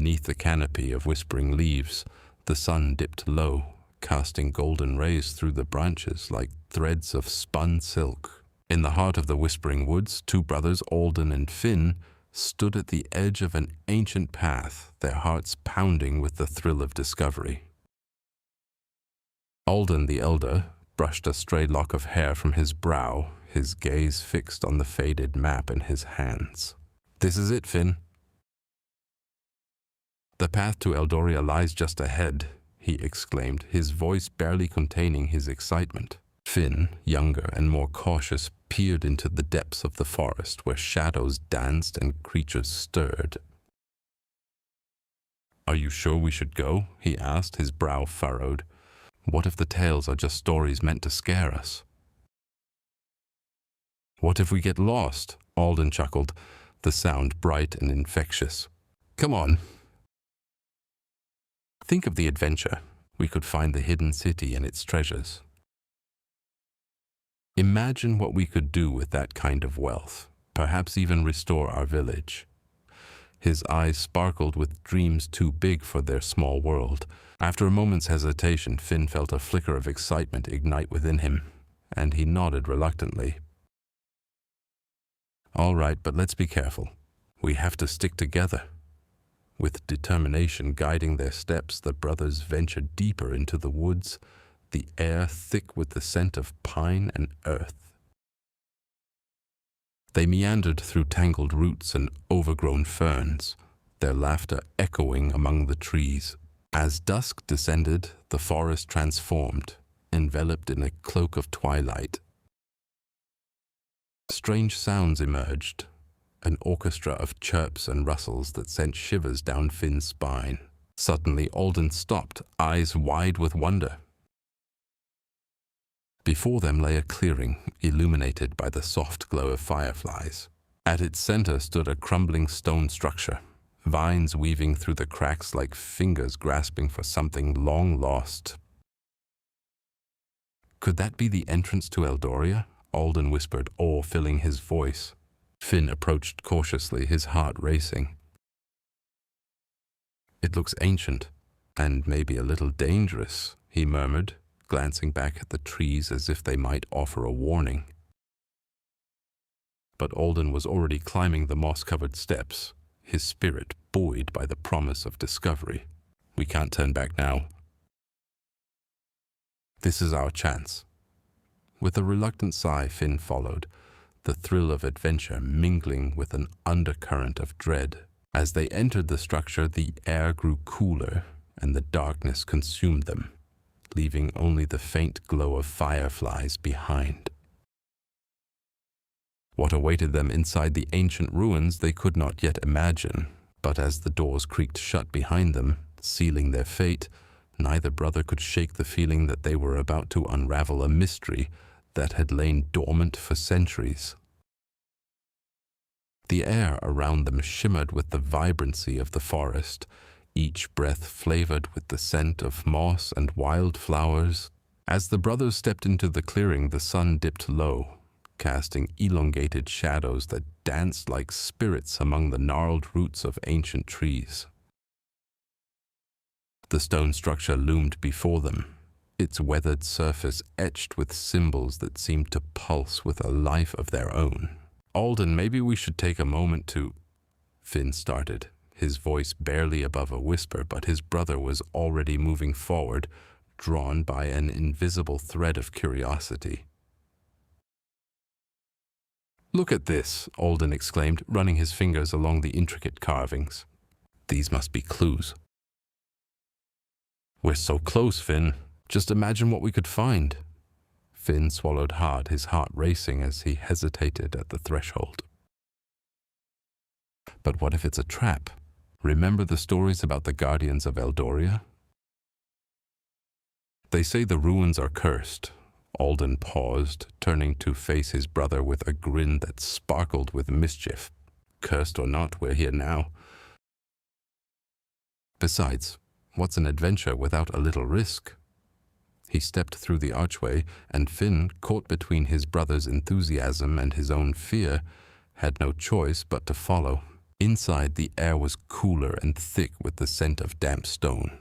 Beneath the canopy of whispering leaves, the sun dipped low, casting golden rays through the branches like threads of spun silk. In the heart of the whispering woods, two brothers, Alden and Finn, stood at the edge of an ancient path, their hearts pounding with the thrill of discovery. Alden the elder brushed a stray lock of hair from his brow, his gaze fixed on the faded map in his hands. "This is it, Finn." "The path to Eldoria lies just ahead," he exclaimed, his voice barely containing his excitement. Finn, younger and more cautious, peered into the depths of the forest where shadows danced and creatures stirred. "Are you sure we should go?" he asked, his brow furrowed. "What if the tales are just stories meant to scare us?" "What if we get lost?" Alden chuckled, the sound bright and infectious. "Come on. Think of the adventure. We could find the hidden city and its treasures. Imagine what we could do with that kind of wealth, perhaps even restore our village." His eyes sparkled with dreams too big for their small world. After a moment's hesitation, Finn felt a flicker of excitement ignite within him, and he nodded reluctantly. "All right, but let's be careful. We have to stick together." With determination guiding their steps, the brothers ventured deeper into the woods, the air thick with the scent of pine and earth. They meandered through tangled roots and overgrown ferns, their laughter echoing among the trees. As dusk descended, the forest transformed, enveloped in a cloak of twilight. Strange sounds emerged, an orchestra of chirps and rustles that sent shivers down Finn's spine. Suddenly, Alden stopped, eyes wide with wonder. Before them lay a clearing, illuminated by the soft glow of fireflies. At its center stood a crumbling stone structure, vines weaving through the cracks like fingers grasping for something long lost. "Could that be the entrance to Eldoria?" Alden whispered, awe filling his voice. Finn approached cautiously, his heart racing. "It looks ancient, and maybe a little dangerous," he murmured, glancing back at the trees as if they might offer a warning. But Alden was already climbing the moss-covered steps, his spirit buoyed by the promise of discovery. "We can't turn back now. This is our chance." With a reluctant sigh, Finn followed, the thrill of adventure mingling with an undercurrent of dread. As they entered the structure, the air grew cooler, and the darkness consumed them, leaving only the faint glow of fireflies behind. What awaited them inside the ancient ruins they could not yet imagine, but as the doors creaked shut behind them, sealing their fate, neither brother could shake the feeling that they were about to unravel a mystery that had lain dormant for centuries. The air around them shimmered with the vibrancy of the forest, each breath flavored with the scent of moss and wild flowers. As the brothers stepped into the clearing, the sun dipped low, casting elongated shadows that danced like spirits among the gnarled roots of ancient trees. The stone structure loomed before them, its weathered surface etched with symbols that seemed to pulse with a life of their own. "Alden, maybe we should take a moment to—" Finn started, his voice barely above a whisper, but his brother was already moving forward, drawn by an invisible thread of curiosity. "Look at this," Alden exclaimed, running his fingers along the intricate carvings. "These must be clues." "We're so close, Finn. Just imagine what we could find." Finn swallowed hard, his heart racing as he hesitated at the threshold. "But what if it's a trap? Remember the stories about the guardians of Eldoria? They say the ruins are cursed." Alden paused, turning to face his brother with a grin that sparkled with mischief. "Cursed or not, we're here now. Besides, what's an adventure without a little risk?" He stepped through the archway, and Finn, caught between his brother's enthusiasm and his own fear, had no choice but to follow. Inside, the air was cooler and thick with the scent of damp stone.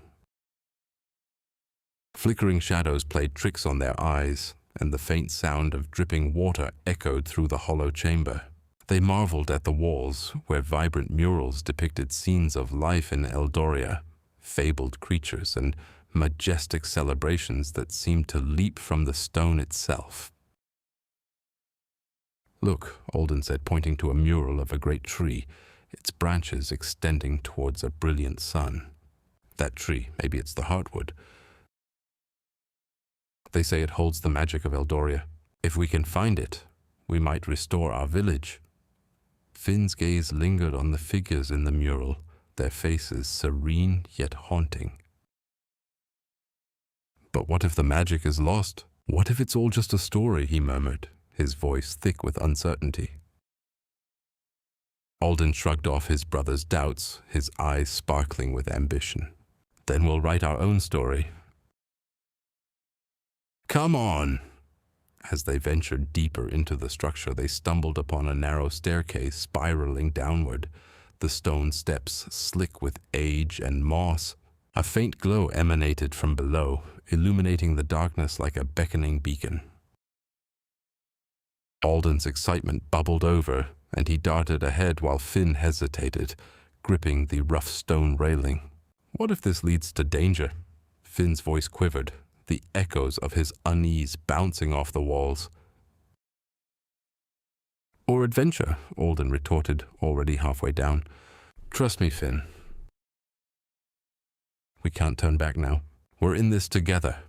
Flickering shadows played tricks on their eyes, and the faint sound of dripping water echoed through the hollow chamber. They marveled at the walls, where vibrant murals depicted scenes of life in Eldoria, fabled creatures, and majestic celebrations that seemed to leap from the stone itself. "Look," Alden said, pointing to a mural of a great tree, its branches extending towards a brilliant sun. "That tree, maybe it's the heartwood. They say it holds the magic of Eldoria. If we can find it, we might restore our village." Finn's gaze lingered on the figures in the mural, their faces serene yet haunting. "But what if the magic is lost? What if it's all just a story?" he murmured, his voice thick with uncertainty. Alden shrugged off his brother's doubts, his eyes sparkling with ambition. "Then we'll write our own story." "Come on!" As they ventured deeper into the structure, they stumbled upon a narrow staircase spiraling downward, the stone steps slick with age and moss. A faint glow emanated from below, illuminating the darkness like a beckoning beacon. Alden's excitement bubbled over, and he darted ahead while Finn hesitated, gripping the rough stone railing. "What if this leads to danger?" Finn's voice quivered, the echoes of his unease bouncing off the walls. "Or adventure," Alden retorted, already halfway down. "Trust me, Finn. We can't turn back now. We're in this together."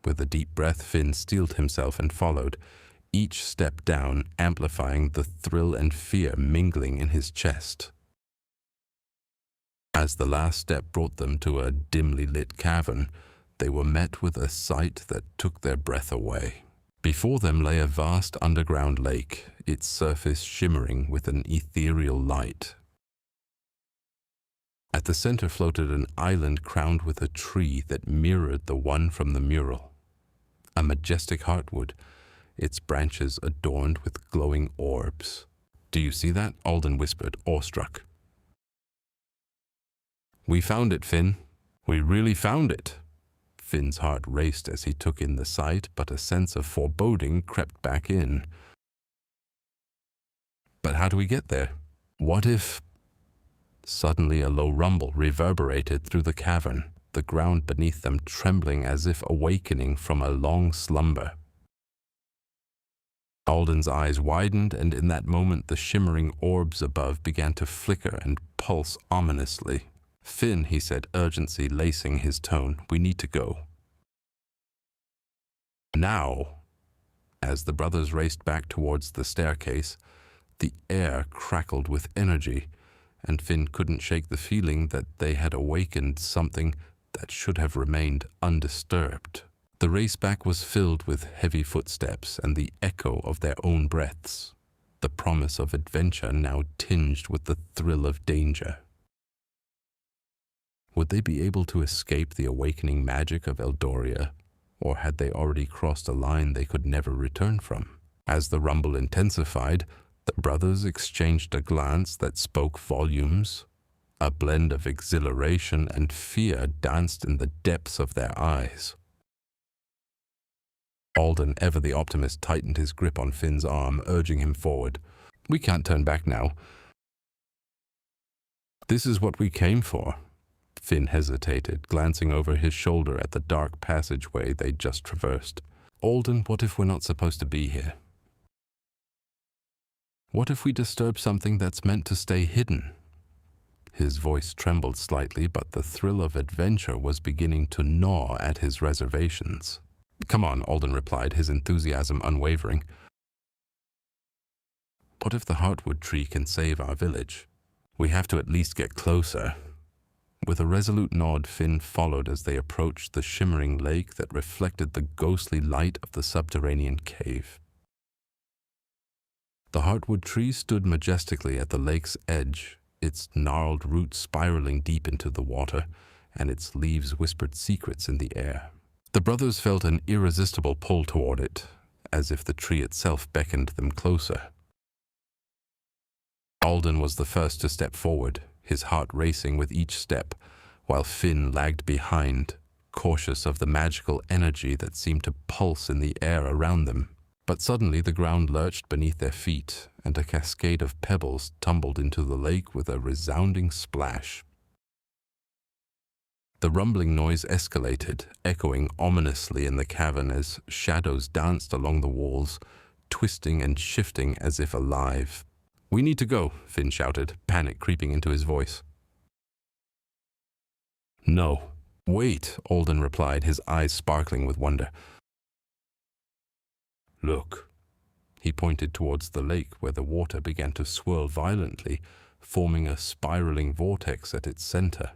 With a deep breath, Finn steeled himself and followed, each step down amplifying the thrill and fear mingling in his chest. As the last step brought them to a dimly lit cavern, they were met with a sight that took their breath away. Before them lay a vast underground lake, its surface shimmering with an ethereal light. At the center floated an island crowned with a tree that mirrored the one from the mural. A majestic heartwood, its branches adorned with glowing orbs. "Do you see that?" Alden whispered, awestruck. "We found it, Finn. We really found it." Finn's heart raced as he took in the sight, but a sense of foreboding crept back in. "But how do we get there? What if—" Suddenly a low rumble reverberated through the cavern, the ground beneath them trembling as if awakening from a long slumber. Alden's eyes widened, and in that moment the shimmering orbs above began to flicker and pulse ominously. "Finn," he said, urgency lacing his tone, "we need to go." Now, as the brothers raced back towards the staircase, the air crackled with energy, and Finn couldn't shake the feeling that they had awakened something that should have remained undisturbed. The race back was filled with heavy footsteps and the echo of their own breaths, the promise of adventure now tinged with the thrill of danger. Would they be able to escape the awakening magic of Eldoria, or had they already crossed a line they could never return from? As the rumble intensified, the brothers exchanged a glance that spoke volumes. A blend of exhilaration and fear danced in the depths of their eyes. Alden, ever the optimist, tightened his grip on Finn's arm, urging him forward. "We can't turn back now. This is what we came for." Finn hesitated, glancing over his shoulder at the dark passageway they'd just traversed. "Alden, what if we're not supposed to be here? What if we disturb something that's meant to stay hidden?" His voice trembled slightly, but the thrill of adventure was beginning to gnaw at his reservations. "Come on," Alden replied, his enthusiasm unwavering. "What if the heartwood tree can save our village? We have to at least get closer." With a resolute nod, Finn followed as they approached the shimmering lake that reflected the ghostly light of the subterranean cave. The heartwood tree stood majestically at the lake's edge, its gnarled roots spiraling deep into the water, and its leaves whispered secrets in the air. The brothers felt an irresistible pull toward it, as if the tree itself beckoned them closer. Alden was the first to step forward, his heart racing with each step, while Finn lagged behind, cautious of the magical energy that seemed to pulse in the air around them. But suddenly the ground lurched beneath their feet, and a cascade of pebbles tumbled into the lake with a resounding splash. The rumbling noise escalated, echoing ominously in the cavern as shadows danced along the walls, twisting and shifting as if alive. "We need to go," Finn shouted, panic creeping into his voice. "No. Wait," Alden replied, his eyes sparkling with wonder. "Look." He pointed towards the lake where the water began to swirl violently, forming a spiraling vortex at its center.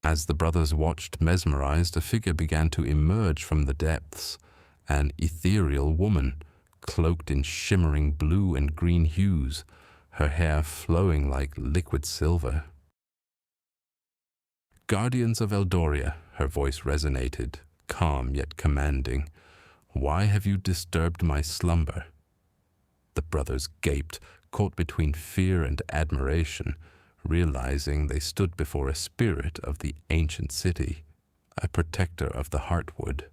As the brothers watched mesmerized, a figure began to emerge from the depths, an ethereal woman, cloaked in shimmering blue and green hues, her hair flowing like liquid silver. "Guardians of Eldoria," her voice resonated, calm yet commanding. "Why have you disturbed my slumber?" The brothers gaped, caught between fear and admiration, realizing they stood before a spirit of the ancient city, a protector of the Heartwood.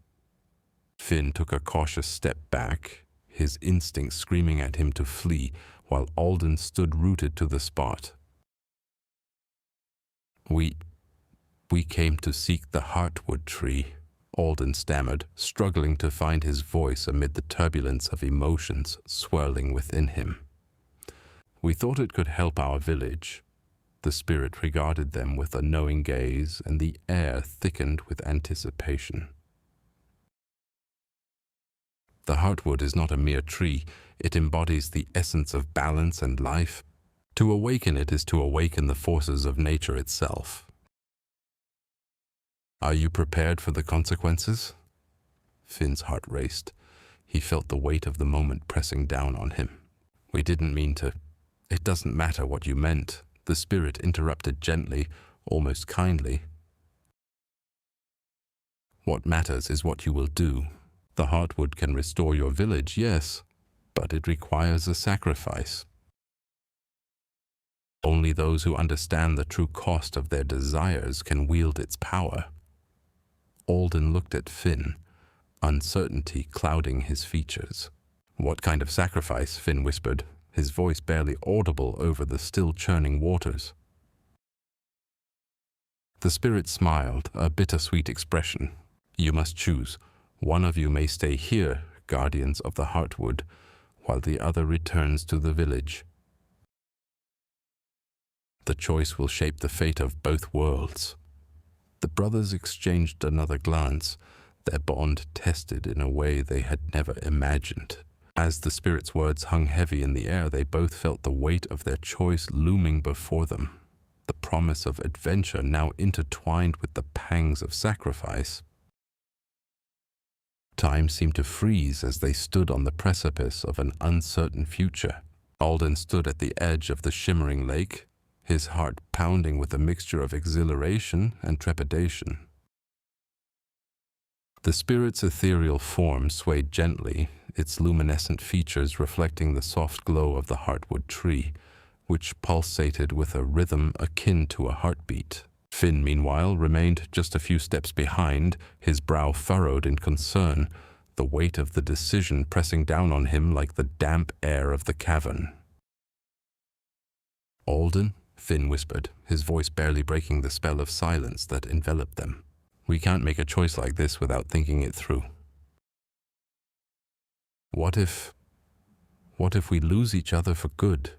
Finn took a cautious step back, his instincts screaming at him to flee, while Alden stood rooted to the spot. We came to seek the Heartwood tree," Alden stammered, struggling to find his voice amid the turbulence of emotions swirling within him. "We thought it could help our village." The spirit regarded them with a knowing gaze, and the air thickened with anticipation. "The Heartwood is not a mere tree. It embodies the essence of balance and life. To awaken it is to awaken the forces of nature itself." "Are you prepared for the consequences?" Finn's heart raced. He felt the weight of the moment pressing down on him. "We didn't mean to. It doesn't matter what you meant," the spirit interrupted gently, almost kindly. "What matters is what you will do. The Heartwood can restore your village, yes, but it requires a sacrifice. Only those who understand the true cost of their desires can wield its power." Alden looked at Finn, uncertainty clouding his features. "What kind of sacrifice?" Finn whispered, his voice barely audible over the still churning waters. The spirit smiled, a bittersweet expression. "You must choose. One of you may stay here, guardians of the Heartwood, while the other returns to the village. The choice will shape the fate of both worlds." The brothers exchanged another glance, their bond tested in a way they had never imagined. As the spirit's words hung heavy in the air, they both felt the weight of their choice looming before them, the promise of adventure now intertwined with the pangs of sacrifice. Time seemed to freeze as they stood on the precipice of an uncertain future. Alden stood at the edge of the shimmering lake, his heart pounding with a mixture of exhilaration and trepidation. The spirit's ethereal form swayed gently, its luminescent features reflecting the soft glow of the Heartwood tree, which pulsated with a rhythm akin to a heartbeat. Finn, meanwhile, remained just a few steps behind, his brow furrowed in concern, the weight of the decision pressing down on him like the damp air of the cavern. "Alden," Finn whispered, his voice barely breaking the spell of silence that enveloped them. "We can't make a choice like this without thinking it through. What if we lose each other for good?"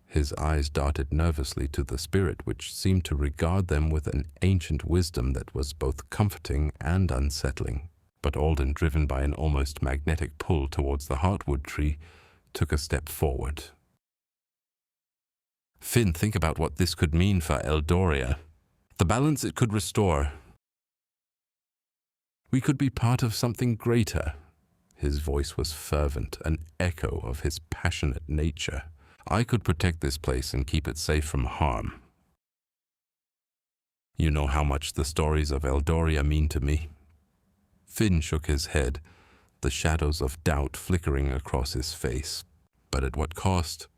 His eyes darted nervously to the spirit, which seemed to regard them with an ancient wisdom that was both comforting and unsettling. But Alden, driven by an almost magnetic pull towards the Heartwood tree, took a step forward. "Finn, think about what this could mean for Eldoria. The balance it could restore. We could be part of something greater." His voice was fervent, an echo of his passionate nature. "I could protect this place and keep it safe from harm. You know how much the stories of Eldoria mean to me." Finn shook his head, the shadows of doubt flickering across his face. "But at what cost?"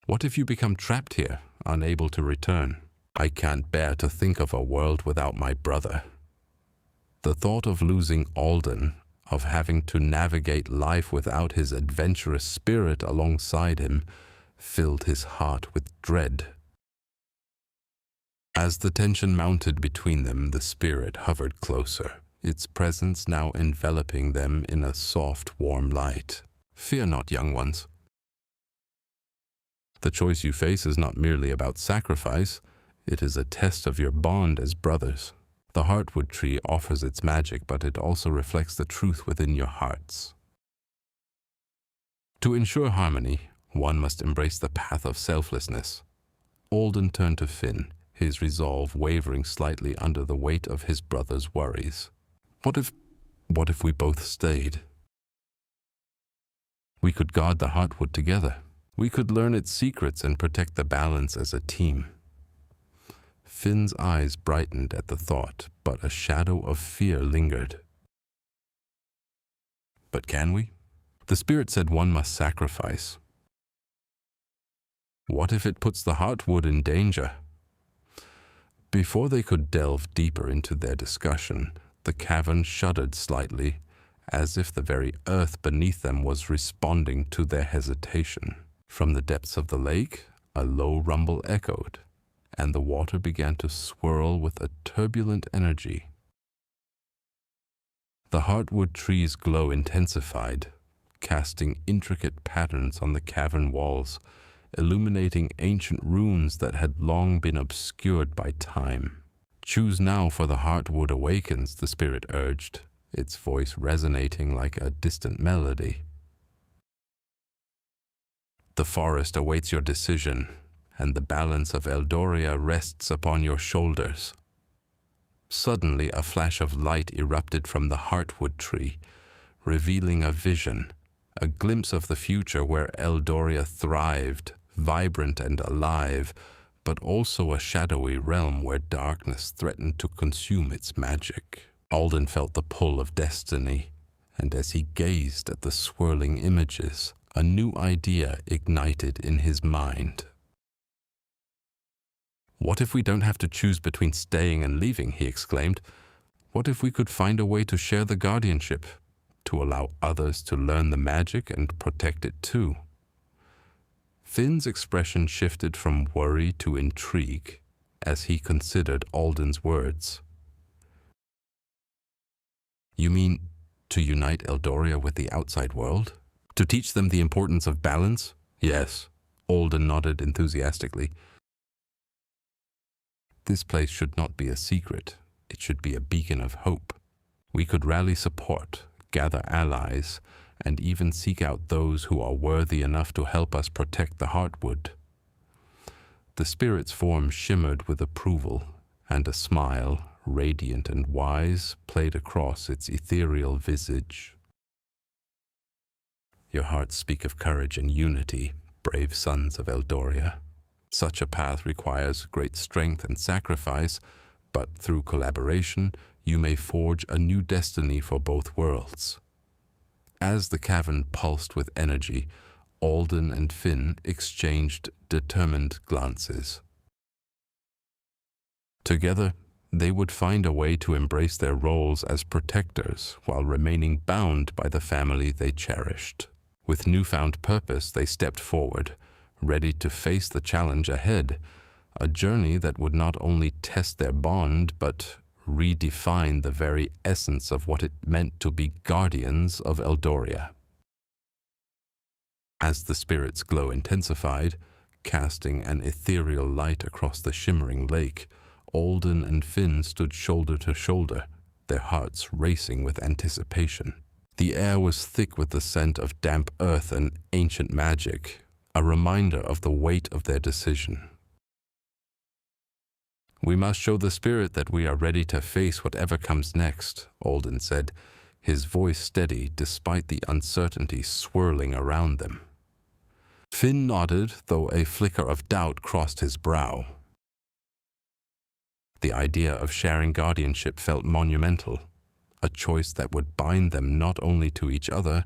What if you become trapped here, unable to return? I can't bear to think of a world without my brother. The thought of losing Alden, of having to navigate life without his adventurous spirit alongside him, filled his heart with dread. As the tension mounted between them, the spirit hovered closer, its presence now enveloping them in a soft, warm light. Fear not, young ones. The choice you face is not merely about sacrifice, it is a test of your bond as brothers. The heartwood tree offers its magic, but it also reflects the truth within your hearts. To ensure harmony, one must embrace the path of selflessness. Alden turned to Finn, his resolve wavering slightly under the weight of his brother's worries. What if we both stayed? We could guard the heartwood together. We could learn its secrets and protect the balance as a team. Finn's eyes brightened at the thought, but a shadow of fear lingered. But can we? The spirit said one must sacrifice. What if it puts the heartwood in danger? Before they could delve deeper into their discussion, the cavern shuddered slightly, as if the very earth beneath them was responding to their hesitation. From the depths of the lake, a low rumble echoed, and the water began to swirl with a turbulent energy. The heartwood tree's glow intensified, casting intricate patterns on the cavern walls, illuminating ancient runes that had long been obscured by time. Choose now, for the heartwood awakens, the spirit urged, its voice resonating like a distant melody. The forest awaits your decision, and the balance of Eldoria rests upon your shoulders. Suddenly, a flash of light erupted from the heartwood tree, revealing a vision, a glimpse of the future where Eldoria thrived, vibrant and alive, but also a shadowy realm where darkness threatened to consume its magic. Alden felt the pull of destiny, and as he gazed at the swirling images, a new idea ignited in his mind. What if we don't have to choose between staying and leaving, he exclaimed. What if we could find a way to share the guardianship, to allow others to learn the magic and protect it too? Finn's expression shifted from worry to intrigue as he considered Alden's words. You mean to unite Eldoria with the outside world? To teach them the importance of balance? Yes, Alden nodded enthusiastically. This place should not be a secret. It should be a beacon of hope. We could rally support, gather allies, and even seek out those who are worthy enough to help us protect the heartwood. The spirit's form shimmered with approval, and a smile, radiant and wise, played across its ethereal visage. Your hearts speak of courage and unity, brave sons of Eldoria. Such a path requires great strength and sacrifice, but through collaboration, you may forge a new destiny for both worlds. As the cavern pulsed with energy, Alden and Finn exchanged determined glances. Together, they would find a way to embrace their roles as protectors while remaining bound by the family they cherished. With newfound purpose, they stepped forward, ready to face the challenge ahead, a journey that would not only test their bond, but redefine the very essence of what it meant to be guardians of Eldoria. As the spirit's glow intensified, casting an ethereal light across the shimmering lake, Alden and Finn stood shoulder to shoulder, their hearts racing with anticipation. The air was thick with the scent of damp earth and ancient magic, a reminder of the weight of their decision. We must show the spirit that we are ready to face whatever comes next, Alden said, his voice steady despite the uncertainty swirling around them. Finn nodded, though a flicker of doubt crossed his brow. The idea of sharing guardianship felt monumental, a choice that would bind them not only to each other,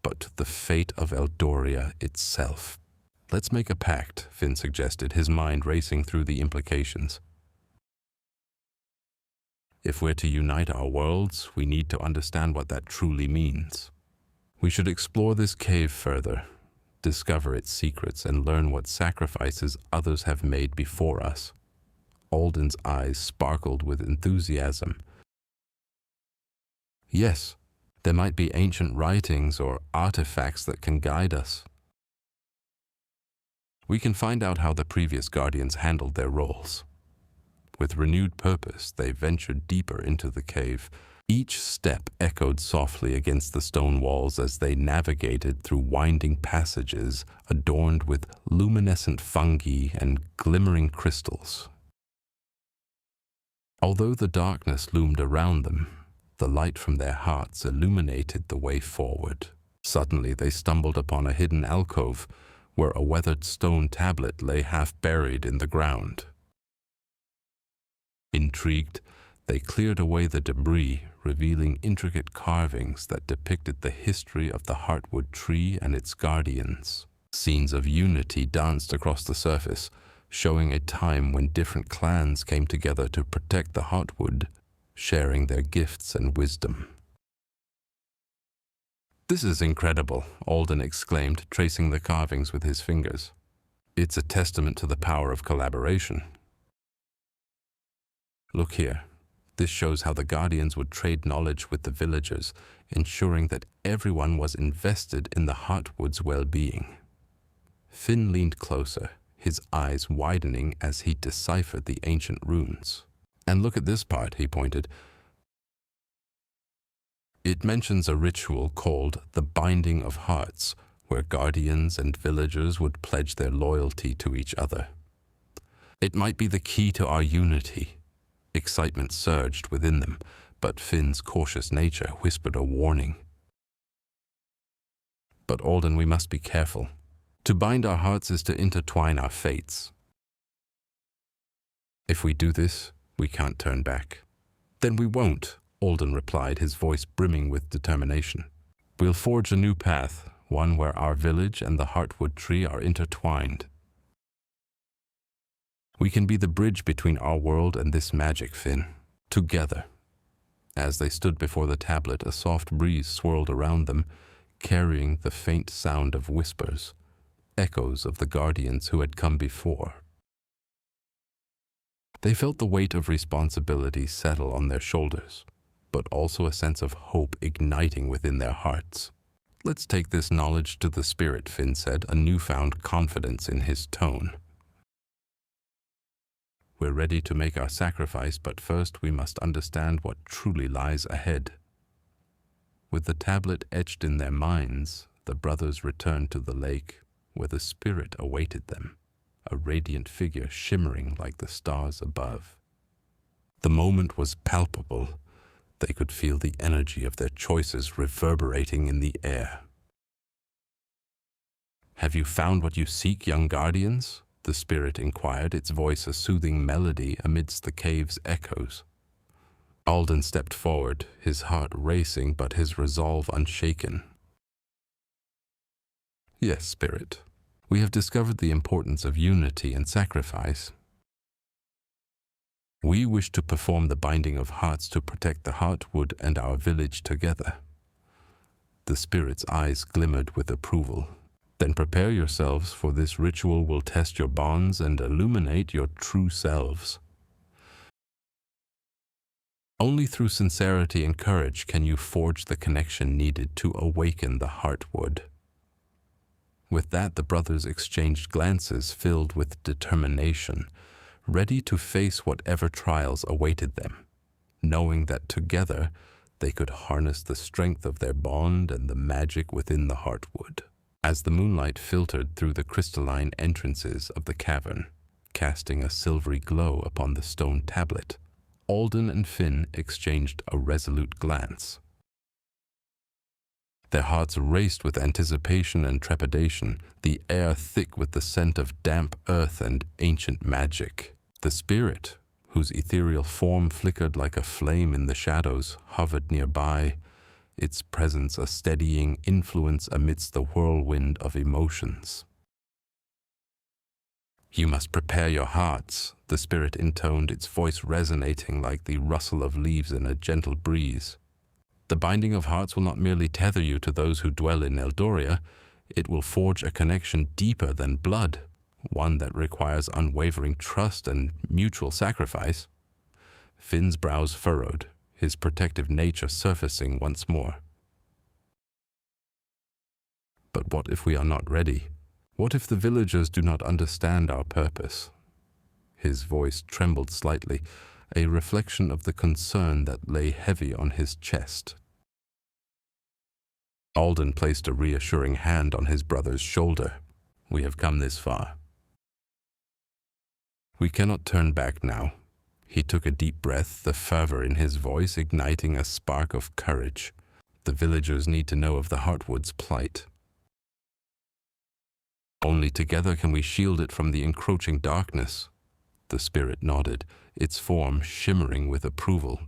but to the fate of Eldoria itself. Let's make a pact, Finn suggested, his mind racing through the implications. If we're to unite our worlds, we need to understand what that truly means. We should explore this cave further, discover its secrets, and learn what sacrifices others have made before us. Alden's eyes sparkled with enthusiasm. Yes, there might be ancient writings or artifacts that can guide us. We can find out how the previous guardians handled their roles. With renewed purpose, they ventured deeper into the cave. Each step echoed softly against the stone walls as they navigated through winding passages adorned with luminescent fungi and glimmering crystals. Although the darkness loomed around them, the light from their hearts illuminated the way forward. Suddenly they stumbled upon a hidden alcove where a weathered stone tablet lay half buried in the ground. Intrigued, they cleared away the debris, revealing intricate carvings that depicted the history of the heartwood tree and its guardians. Scenes of unity danced across the surface, showing a time when different clans came together to protect the heartwood, sharing their gifts and wisdom. "This is incredible," Alden exclaimed, tracing the carvings with his fingers. "It's a testament to the power of collaboration." "Look here. This shows how the Guardians would trade knowledge with the villagers, ensuring that everyone was invested in the Heartwood's well-being." Finn leaned closer, his eyes widening as he deciphered the ancient runes. "And look at this part," he pointed. "It mentions a ritual called the Binding of Hearts, where guardians and villagers would pledge their loyalty to each other. It might be the key to our unity." Excitement surged within them, but Finn's cautious nature whispered a warning. "But Alden, we must be careful. To bind our hearts is to intertwine our fates. If we do this, we can't turn back." "Then we won't," Alden replied, his voice brimming with determination. "We'll forge a new path, one where our village and the Heartwood tree are intertwined. We can be the bridge between our world and this magic, Finn. Together." As they stood before the tablet, a soft breeze swirled around them, carrying the faint sound of whispers, echoes of the guardians who had come before. They felt the weight of responsibility settle on their shoulders, but also a sense of hope igniting within their hearts. "Let's take this knowledge to the spirit," Finn said, a newfound confidence in his tone. "We're ready to make our sacrifice, but first we must understand what truly lies ahead." With the tablet etched in their minds, the brothers returned to the lake, where the spirit awaited them, a radiant figure shimmering like the stars above. The moment was palpable. They could feel the energy of their choices reverberating in the air. "Have you found what you seek, young guardians?" the spirit inquired, its voice a soothing melody amidst the cave's echoes. Alden stepped forward, his heart racing but his resolve unshaken. "Yes, spirit. We have discovered the importance of unity and sacrifice. We wish to perform the binding of hearts to protect the Heartwood and our village together." The spirit's eyes glimmered with approval. "Then prepare yourselves, for this ritual will test your bonds and illuminate your true selves. Only through sincerity and courage can you forge the connection needed to awaken the Heartwood." With that, the brothers exchanged glances filled with determination, ready to face whatever trials awaited them, knowing that together they could harness the strength of their bond and the magic within the Heartwood. As the moonlight filtered through the crystalline entrances of the cavern, casting a silvery glow upon the stone tablet, Alden and Finn exchanged a resolute glance. Their hearts raced with anticipation and trepidation, the air thick with the scent of damp earth and ancient magic. The spirit, whose ethereal form flickered like a flame in the shadows, hovered nearby, its presence a steadying influence amidst the whirlwind of emotions. You must prepare your hearts, the spirit intoned, its voice resonating like the rustle of leaves in a gentle breeze. The binding of hearts will not merely tether you to those who dwell in Eldoria, it will forge a connection deeper than blood, one that requires unwavering trust and mutual sacrifice. Finn's brows furrowed, his protective nature surfacing once more. But what if we are not ready? What if the villagers do not understand our purpose? His voice trembled slightly, a reflection of the concern that lay heavy on his chest. Alden placed a reassuring hand on his brother's shoulder. We have come this far. We cannot turn back now. He took a deep breath, the fervor in his voice igniting a spark of courage. The villagers need to know of the Heartwood's plight. Only together can we shield it from the encroaching darkness. The spirit nodded, its form shimmering with approval.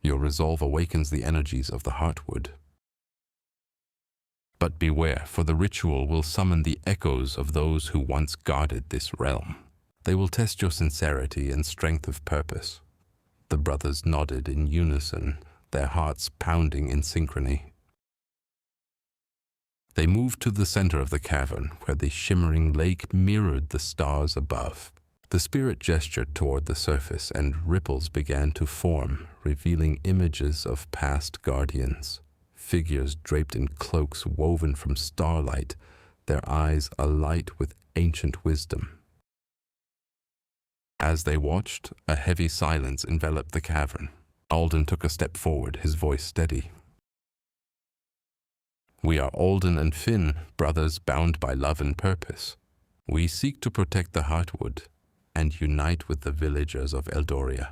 Your resolve awakens the energies of the Heartwood. But beware, for the ritual will summon the echoes of those who once guarded this realm. They will test your sincerity and strength of purpose. The brothers nodded in unison, their hearts pounding in synchrony. They moved to the center of the cavern, where the shimmering lake mirrored the stars above. The spirit gestured toward the surface, and ripples began to form, revealing images of past guardians. Figures draped in cloaks woven from starlight, their eyes alight with ancient wisdom. As they watched, a heavy silence enveloped the cavern. Alden took a step forward, his voice steady. We are Alden and Finn, brothers bound by love and purpose. We seek to protect the Heartwood and unite with the villagers of Eldoria.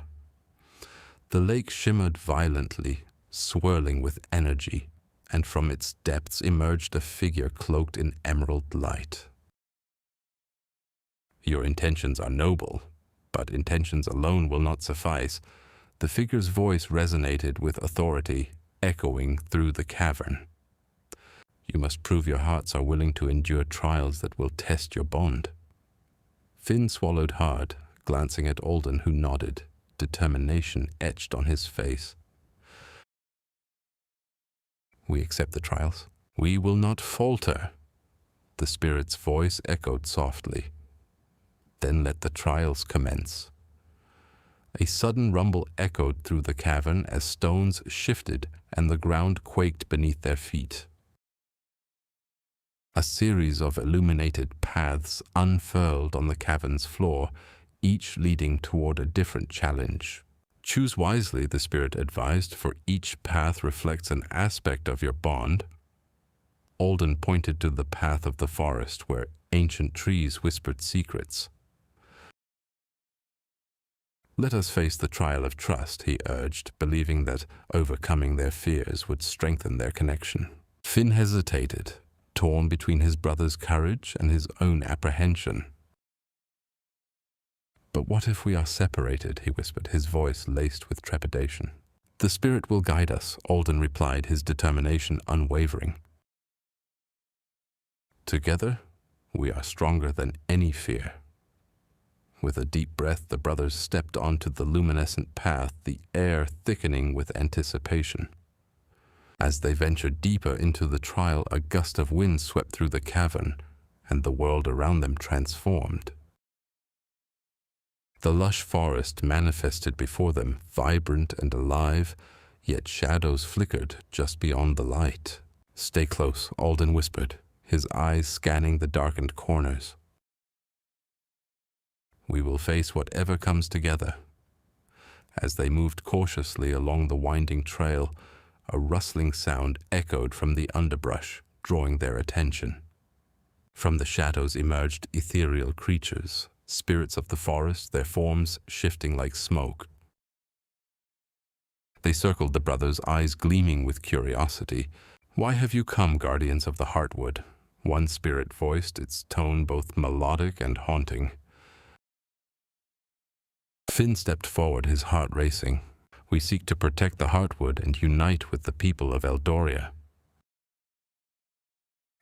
The lake shimmered violently, swirling with energy, and from its depths emerged a figure cloaked in emerald light. Your intentions are noble, but intentions alone will not suffice. The figure's voice resonated with authority, echoing through the cavern. You must prove your hearts are willing to endure trials that will test your bond. Finn swallowed hard, glancing at Alden, who nodded, determination etched on his face. We accept the trials. We will not falter. The spirit's voice echoed softly. Then let the trials commence. A sudden rumble echoed through the cavern as stones shifted and the ground quaked beneath their feet. A series of illuminated paths unfurled on the cavern's floor, each leading toward a different challenge. Choose wisely, the spirit advised, for each path reflects an aspect of your bond. Alden pointed to the path of the forest where ancient trees whispered secrets. Let us face the trial of trust, he urged, believing that overcoming their fears would strengthen their connection. Finn hesitated, torn between his brother's courage and his own apprehension. But what if we are separated, he whispered, his voice laced with trepidation. The spirit will guide us, Alden replied, his determination unwavering. Together, we are stronger than any fear. With a deep breath, the brothers stepped onto the luminescent path, the air thickening with anticipation. As they ventured deeper into the trial, a gust of wind swept through the cavern, and the world around them transformed. The lush forest manifested before them, vibrant and alive, yet shadows flickered just beyond the light. Stay close, Alden whispered, his eyes scanning the darkened corners. We will face whatever comes together. As they moved cautiously along the winding trail, a rustling sound echoed from the underbrush, drawing their attention. From the shadows emerged ethereal creatures, spirits of the forest, their forms shifting like smoke. They circled the brothers, eyes gleaming with curiosity. "Why have you come, guardians of the Heartwood?" One spirit voiced, its tone both melodic and haunting. Finn stepped forward, his heart racing. "We seek to protect the Heartwood and unite with the people of Eldoria.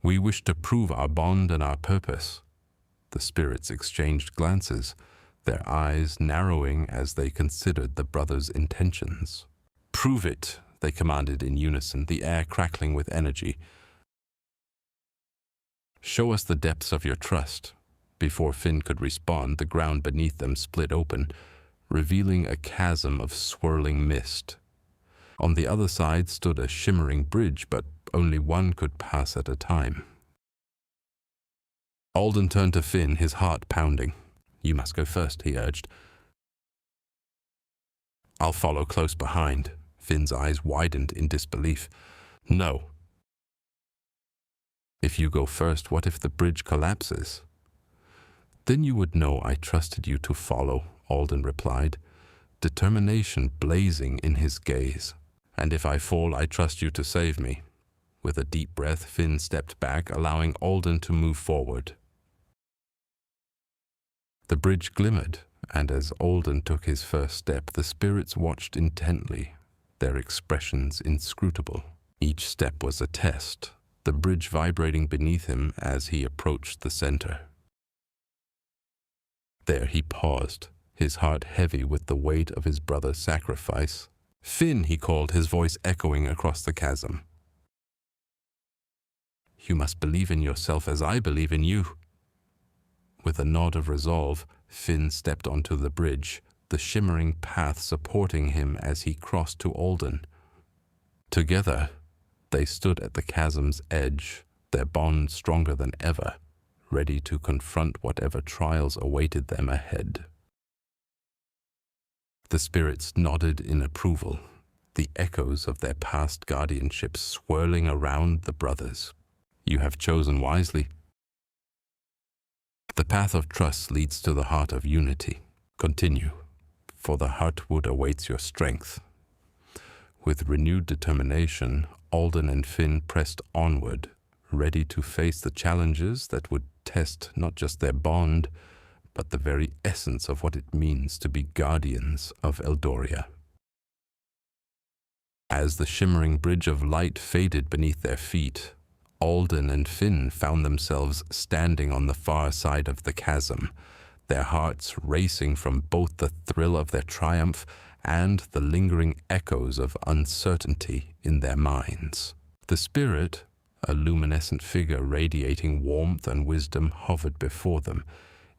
We wish to prove our bond and our purpose." The spirits exchanged glances, their eyes narrowing as they considered the brothers' intentions. "Prove it," they commanded in unison, the air crackling with energy. "Show us the depths of your trust." Before Finn could respond, the ground beneath them split open, revealing a chasm of swirling mist. On the other side stood a shimmering bridge, but only one could pass at a time. Alden turned to Finn, his heart pounding. "You must go first," he urged. "I'll follow close behind." Finn's eyes widened in disbelief. "No." "If you go first, what if the bridge collapses?" "Then you would know I trusted you to follow," Alden replied, determination blazing in his gaze. "And if I fall, I trust you to save me." With a deep breath, Finn stepped back, allowing Alden to move forward. The bridge glimmered, and as Alden took his first step, the spirits watched intently, their expressions inscrutable. Each step was a test, the bridge vibrating beneath him as he approached the center. There he paused, his heart heavy with the weight of his brother's sacrifice. "Finn," he called, his voice echoing across the chasm. "You must believe in yourself as I believe in you." With a nod of resolve, Finn stepped onto the bridge, the shimmering path supporting him as he crossed to Alden. Together, they stood at the chasm's edge, their bond stronger than ever, ready to confront whatever trials awaited them ahead. The spirits nodded in approval, the echoes of their past guardianship swirling around the brothers. "You have chosen wisely. The path of trust leads to the heart of unity. Continue, for the heartwood awaits your strength." With renewed determination, Alden and Finn pressed onward, ready to face the challenges that would test not just their bond, but the very essence of what it means to be guardians of Eldoria. As the shimmering bridge of light faded beneath their feet, Alden and Finn found themselves standing on the far side of the chasm, their hearts racing from both the thrill of their triumph and the lingering echoes of uncertainty in their minds. The spirit, a luminescent figure radiating warmth and wisdom, hovered before them,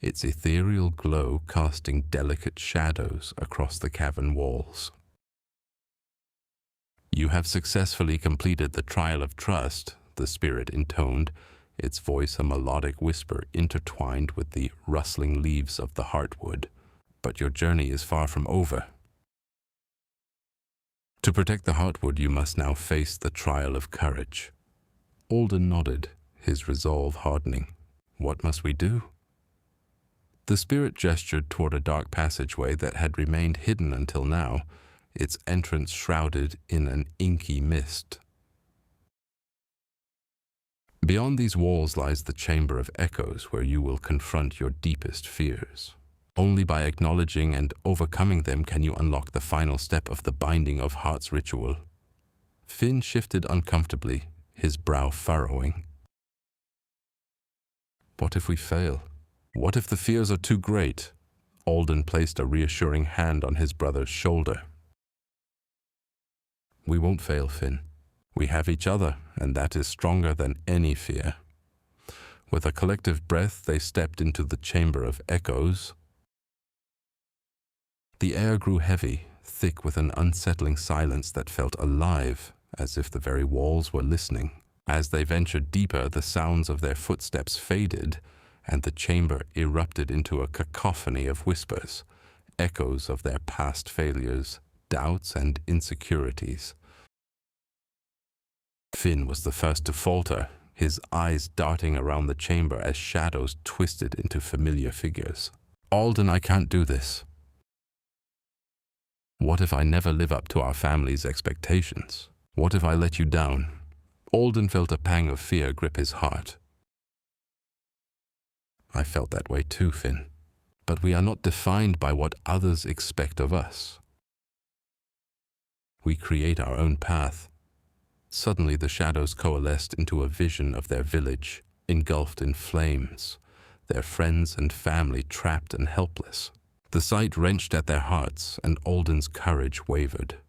its ethereal glow casting delicate shadows across the cavern walls. "You have successfully completed the trial of trust," the spirit intoned, its voice a melodic whisper intertwined with the rustling leaves of the heartwood. "But your journey is far from over. To protect the heartwood, you must now face the trial of courage." Alden nodded, his resolve hardening. "What must we do?" The spirit gestured toward a dark passageway that had remained hidden until now, its entrance shrouded in an inky mist. "Beyond these walls lies the Chamber of Echoes, where you will confront your deepest fears. Only by acknowledging and overcoming them can you unlock the final step of the binding of hearts ritual." Finn shifted uncomfortably, his brow furrowing. "What if we fail? What if the fears are too great?" Alden placed a reassuring hand on his brother's shoulder. "We won't fail, Finn. We have each other, and that is stronger than any fear." With a collective breath, they stepped into the Chamber of Echoes. The air grew heavy, thick with an unsettling silence that felt alive, as if the very walls were listening. As they ventured deeper, the sounds of their footsteps faded, and the chamber erupted into a cacophony of whispers, echoes of their past failures, doubts, and insecurities. Finn was the first to falter, his eyes darting around the chamber as shadows twisted into familiar figures. "Alden, I can't do this. What if I never live up to our family's expectations? What if I let you down?" Alden felt a pang of fear grip his heart. "I felt that way too, Finn. But we are not defined by what others expect of us. We create our own path." Suddenly the shadows coalesced into a vision of their village, engulfed in flames, their friends and family trapped and helpless. The sight wrenched at their hearts, and Alden's courage wavered.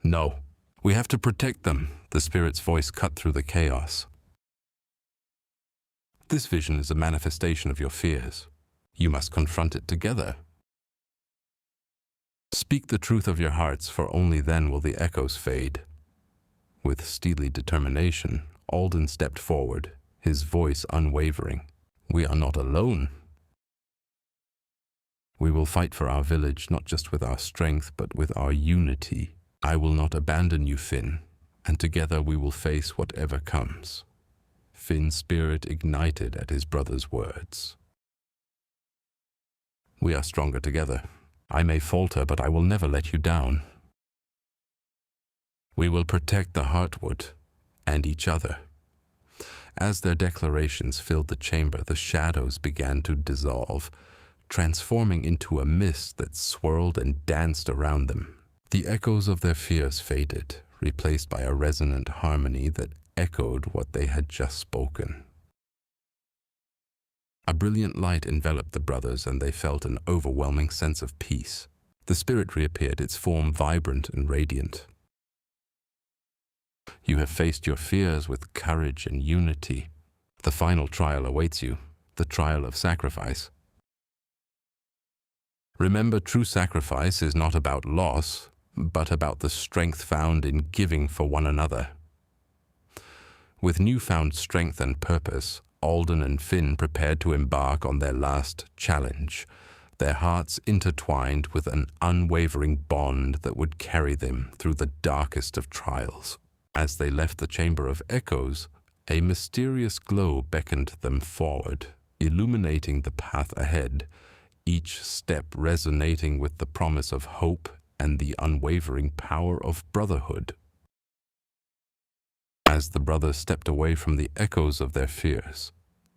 "No, we have to protect them," the spirit's voice cut through the chaos. "This vision is a manifestation of your fears. You must confront it together. Speak the truth of your hearts, for only then will the echoes fade." With steely determination, Alden stepped forward, his voice unwavering. "We are not alone. We will fight for our village, not just with our strength, but with our unity. I will not abandon you, Finn, and together we will face whatever comes." Finn's spirit ignited at his brother's words. "We are stronger together. I may falter, but I will never let you down. We will protect the Heartwood and each other." As their declarations filled the chamber, the shadows began to dissolve, transforming into a mist that swirled and danced around them. The echoes of their fears faded, replaced by a resonant harmony that echoed what they had just spoken. A brilliant light enveloped the brothers, and they felt an overwhelming sense of peace. The spirit reappeared, its form vibrant and radiant. "You have faced your fears with courage and unity. The final trial awaits you, the trial of sacrifice. Remember, true sacrifice is not about loss, but about the strength found in giving for one another." With newfound strength and purpose, Alden and Finn prepared to embark on their last challenge, their hearts intertwined with an unwavering bond that would carry them through the darkest of trials. As they left the Chamber of Echoes, a mysterious glow beckoned them forward, illuminating the path ahead, each step resonating with the promise of hope and the unwavering power of brotherhood. As the brothers stepped away from the echoes of their fears,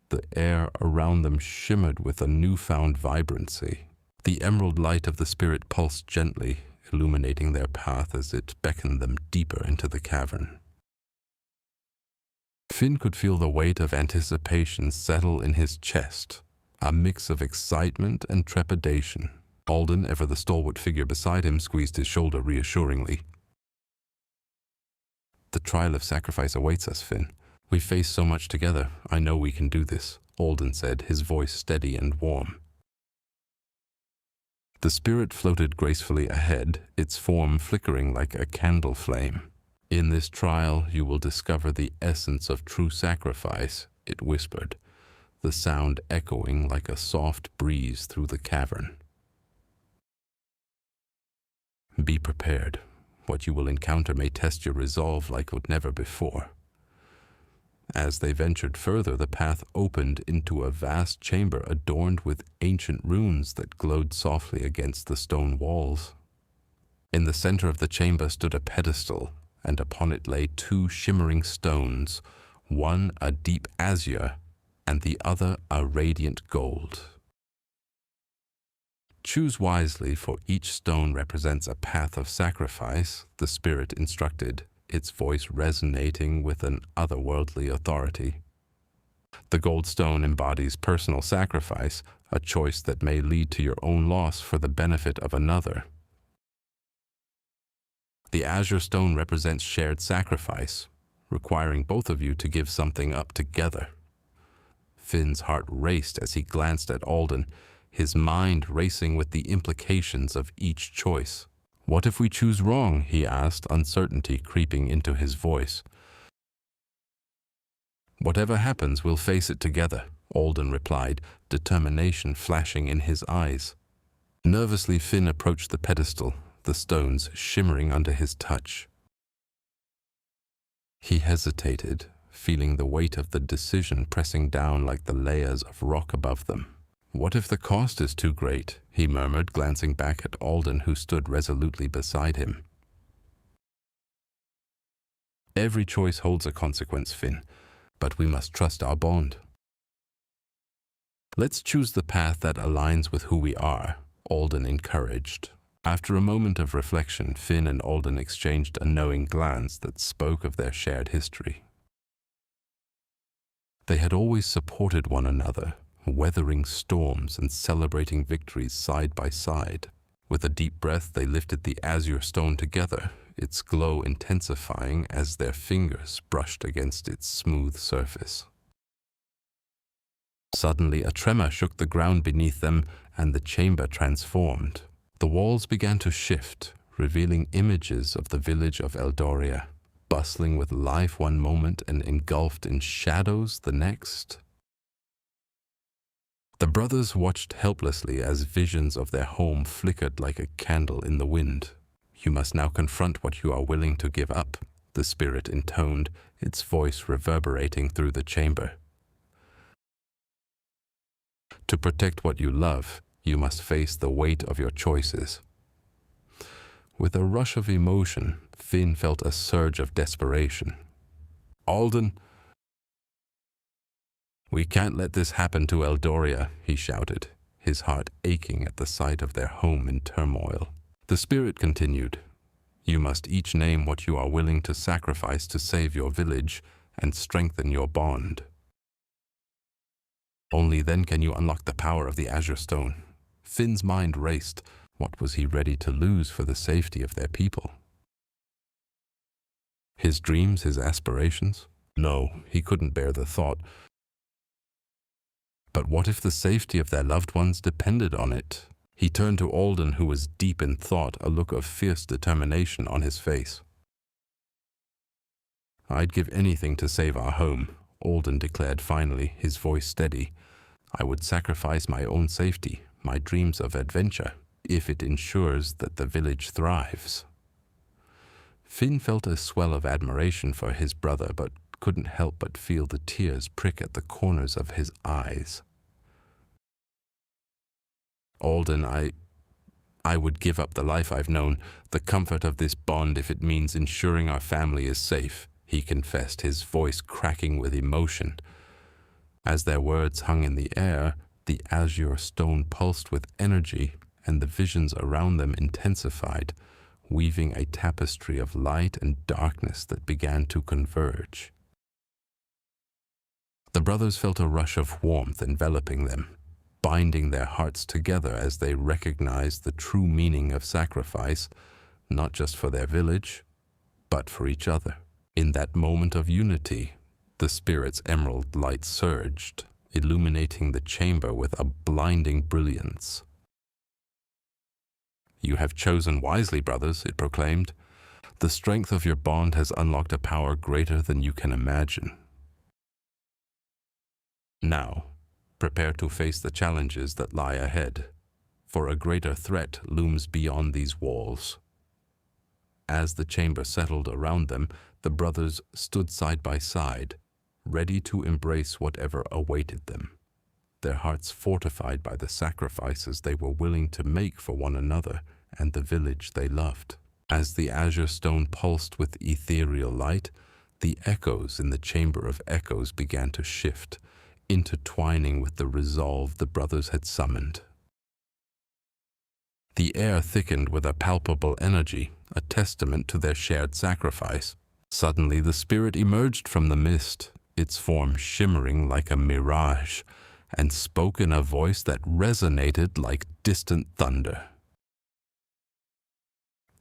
the air around them shimmered with a newfound vibrancy. The emerald light of the spirit pulsed gently, illuminating their path as it beckoned them deeper into the cavern. Finn could feel the weight of anticipation settle in his chest, a mix of excitement and trepidation. Alden, ever the stalwart figure beside him, squeezed his shoulder reassuringly. "The trial of sacrifice awaits us, Finn. We face so much together. I know we can do this," Alden said, his voice steady and warm. The spirit floated gracefully ahead, its form flickering like a candle flame. "In this trial you will discover the essence of true sacrifice," it whispered, the sound echoing like a soft breeze through the cavern. "Be prepared. What you will encounter may test your resolve like never before." As they ventured further, the path opened into a vast chamber adorned with ancient runes that glowed softly against the stone walls. In the center of the chamber stood a pedestal, and upon it lay two shimmering stones, one a deep azure and the other a radiant gold. "Choose wisely, for each stone represents a path of sacrifice," the spirit instructed, its voice resonating with an otherworldly authority. "The gold stone embodies personal sacrifice, a choice that may lead to your own loss for the benefit of another. The azure stone represents shared sacrifice, requiring both of you to give something up together." Finn's heart raced as he glanced at Alden, his mind racing with the implications of each choice. "What if we choose wrong?" he asked, uncertainty creeping into his voice. "Whatever happens, we'll face it together," Alden replied, determination flashing in his eyes. Nervously, Finn approached the pedestal, the stones shimmering under his touch. He hesitated, feeling the weight of the decision pressing down like the layers of rock above them. "What if the cost is too great?" he murmured, glancing back at Alden, who stood resolutely beside him. "Every choice holds a consequence, Finn, but we must trust our bond. Let's choose the path that aligns with who we are," Alden encouraged. After a moment of reflection, Finn and Alden exchanged a knowing glance that spoke of their shared history. They had always supported one another, weathering storms and celebrating victories side by side. With a deep breath, they lifted the azure stone together, its glow intensifying as their fingers brushed against its smooth surface. Suddenly, a tremor shook the ground beneath them, and the chamber transformed. The walls began to shift, revealing images of the village of Eldoria, bustling with life one moment and engulfed in shadows the next. The brothers watched helplessly as visions of their home flickered like a candle in the wind. "You must now confront what you are willing to give up," the spirit intoned, its voice reverberating through the chamber. "To protect what you love, you must face the weight of your choices." With a rush of emotion, Finn felt a surge of desperation. "Alden, we can't let this happen to Eldoria," he shouted, his heart aching at the sight of their home in turmoil. The spirit continued, "You must each name what you are willing to sacrifice to save your village and strengthen your bond. Only then can you unlock the power of the Azure Stone." Finn's mind raced. What was he ready to lose for the safety of their people? His dreams, his aspirations? No, he couldn't bear the thought. But what if the safety of their loved ones depended on it? He turned to Alden, who was deep in thought, a look of fierce determination on his face. "I'd give anything to save our home," Alden declared finally, his voice steady. "I would sacrifice my own safety, my dreams of adventure, if it ensures that the village thrives." Finn felt a swell of admiration for his brother, but couldn't help but feel the tears prick at the corners of his eyes. "Alden, I would give up the life I've known, the comfort of this bond if it means ensuring our family is safe," he confessed, his voice cracking with emotion. As their words hung in the air, the azure stone pulsed with energy, and the visions around them intensified, weaving a tapestry of light and darkness that began to converge. The brothers felt a rush of warmth enveloping them, binding their hearts together as they recognized the true meaning of sacrifice, not just for their village, but for each other. In that moment of unity, the spirit's emerald light surged, illuminating the chamber with a blinding brilliance. "You have chosen wisely, brothers," it proclaimed. "The strength of your bond has unlocked a power greater than you can imagine. Now, prepare to face the challenges that lie ahead, for a greater threat looms beyond these walls." As the chamber settled around them, the brothers stood side by side, ready to embrace whatever awaited them, their hearts fortified by the sacrifices they were willing to make for one another and the village they loved. As the azure stone pulsed with ethereal light, the echoes in the chamber of echoes began to shift, intertwining with the resolve the brothers had summoned. The air thickened with a palpable energy, a testament to their shared sacrifice. Suddenly the spirit emerged from the mist, its form shimmering like a mirage, and spoke in a voice that resonated like distant thunder.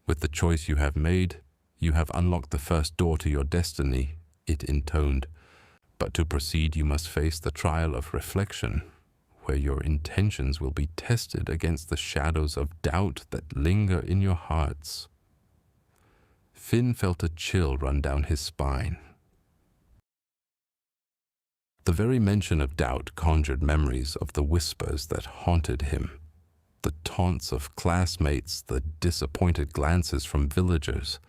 "With the choice you have made, you have unlocked the first door to your destiny," it intoned. "But to proceed, you must face the trial of reflection, where your intentions will be tested against the shadows of doubt that linger in your hearts." Finn felt a chill run down his spine. The very mention of doubt conjured memories of the whispers that haunted him, the taunts of classmates, the disappointed glances from villagers,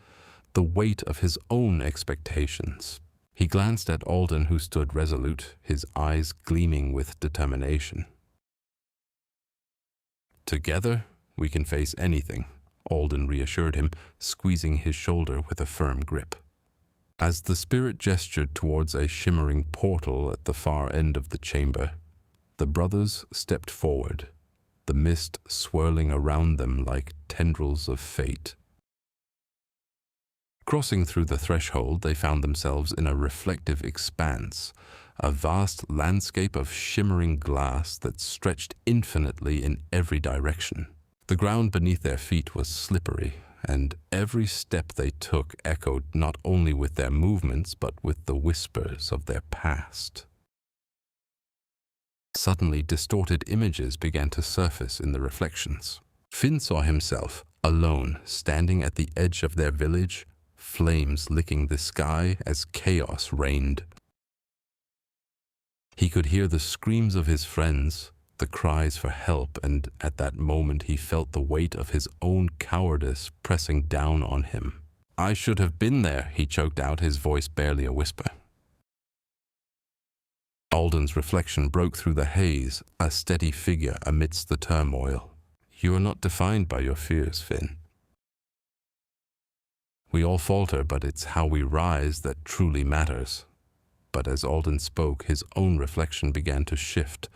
the weight of his own expectations. He glanced at Alden, who stood resolute, his eyes gleaming with determination. "Together, we can face anything," Alden reassured him, squeezing his shoulder with a firm grip. As the spirit gestured towards a shimmering portal at the far end of the chamber, the brothers stepped forward, the mist swirling around them like tendrils of fate. Crossing through the threshold, they found themselves in a reflective expanse, a vast landscape of shimmering glass that stretched infinitely in every direction. The ground beneath their feet was slippery, and every step they took echoed not only with their movements but with the whispers of their past. Suddenly, distorted images began to surface in the reflections. Finn saw himself, alone, standing at the edge of their village, flames licking the sky as chaos reigned. He could hear the screams of his friends, the cries for help, and at that moment he felt the weight of his own cowardice pressing down on him. "I should have been there," he choked out, his voice barely a whisper. Alden's reflection broke through the haze, a steady figure amidst the turmoil. "You are not defined by your fears, Finn. We all falter, but it's how we rise that truly matters." But as Alden spoke, his own reflection began to shift,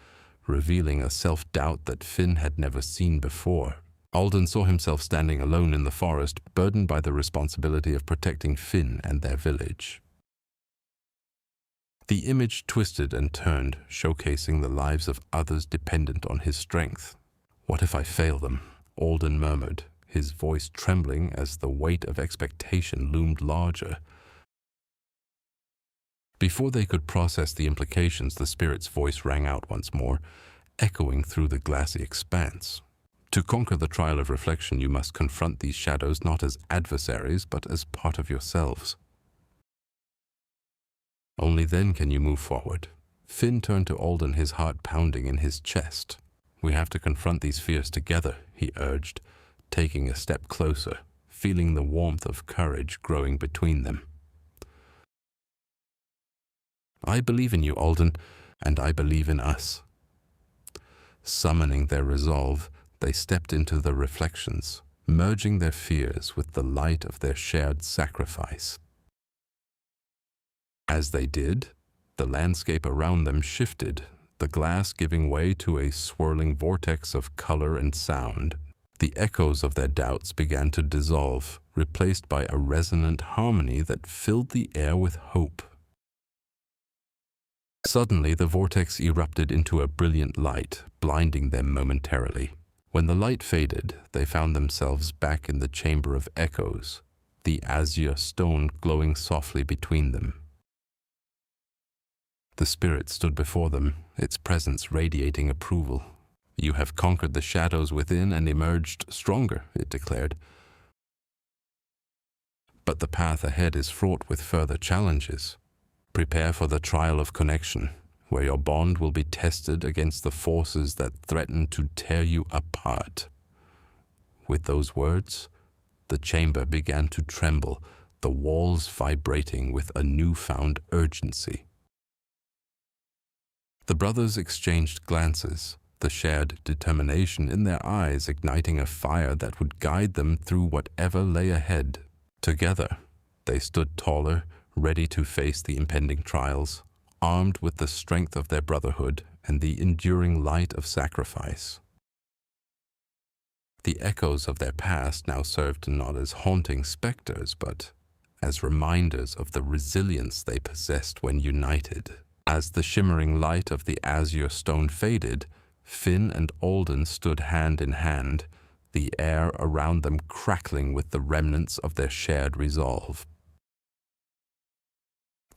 revealing a self-doubt that Finn had never seen before. Alden saw himself standing alone in the forest, burdened by the responsibility of protecting Finn and their village. The image twisted and turned, showcasing the lives of others dependent on his strength. "What if I fail them?" Alden murmured, his voice trembling as the weight of expectation loomed larger. Before they could process the implications, the spirit's voice rang out once more, echoing through the glassy expanse. "To conquer the trial of reflection, you must confront these shadows not as adversaries, but as part of yourselves. Only then can you move forward." Finn turned to Alden, his heart pounding in his chest. "We have to confront these fears together," he urged, taking a step closer, feeling the warmth of courage growing between them. "I believe in you, Alden, and I believe in us." Summoning their resolve, they stepped into the reflections, merging their fears with the light of their shared sacrifice. As they did, the landscape around them shifted, the glass giving way to a swirling vortex of color and sound. The echoes of their doubts began to dissolve, replaced by a resonant harmony that filled the air with hope. Suddenly, the vortex erupted into a brilliant light, blinding them momentarily. When the light faded, they found themselves back in the chamber of echoes, the azure stone glowing softly between them. The spirit stood before them, its presence radiating approval. "You have conquered the shadows within and emerged stronger," it declared. "But the path ahead is fraught with further challenges. Prepare for the trial of connection, where your bond will be tested against the forces that threaten to tear you apart." With those words, the chamber began to tremble, the walls vibrating with a newfound urgency. The brothers exchanged glances, the shared determination in their eyes igniting a fire that would guide them through whatever lay ahead. Together, they stood taller, ready to face the impending trials, armed with the strength of their brotherhood and the enduring light of sacrifice. The echoes of their past now served not as haunting specters, but as reminders of the resilience they possessed when united. As the shimmering light of the azure stone faded, Finn and Alden stood hand in hand, the air around them crackling with the remnants of their shared resolve.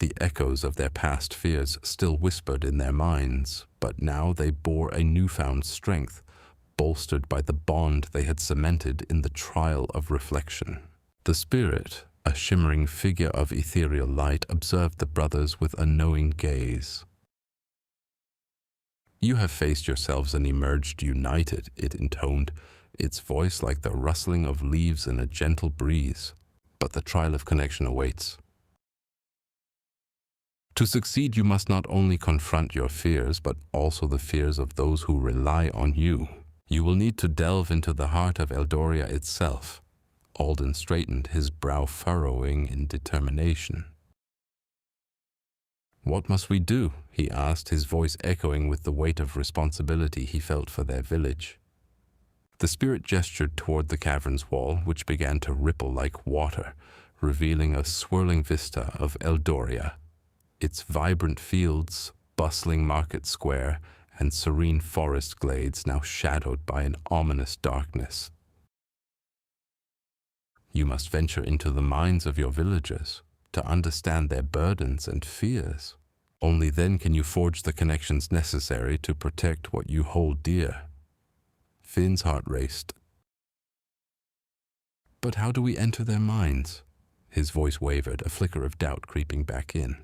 The echoes of their past fears still whispered in their minds, but now they bore a newfound strength, bolstered by the bond they had cemented in the trial of reflection. The spirit, a shimmering figure of ethereal light, observed the brothers with a knowing gaze. "You have faced yourselves and emerged united," it intoned, its voice like the rustling of leaves in a gentle breeze. "But the trial of connection awaits. To succeed, you must not only confront your fears, but also the fears of those who rely on you. You will need to delve into the heart of Eldoria itself." Alden straightened, his brow furrowing in determination. "What must we do?" he asked, his voice echoing with the weight of responsibility he felt for their village. The spirit gestured toward the cavern's wall, which began to ripple like water, revealing a swirling vista of Eldoria. its vibrant fields, bustling market square, and serene forest glades now shadowed by an ominous darkness. You must venture into the minds of your villagers to understand their burdens and fears. Only then can you forge the connections necessary to protect what you hold dear. Finn's heart raced. But how do we enter their minds? His voice wavered, a flicker of doubt creeping back in.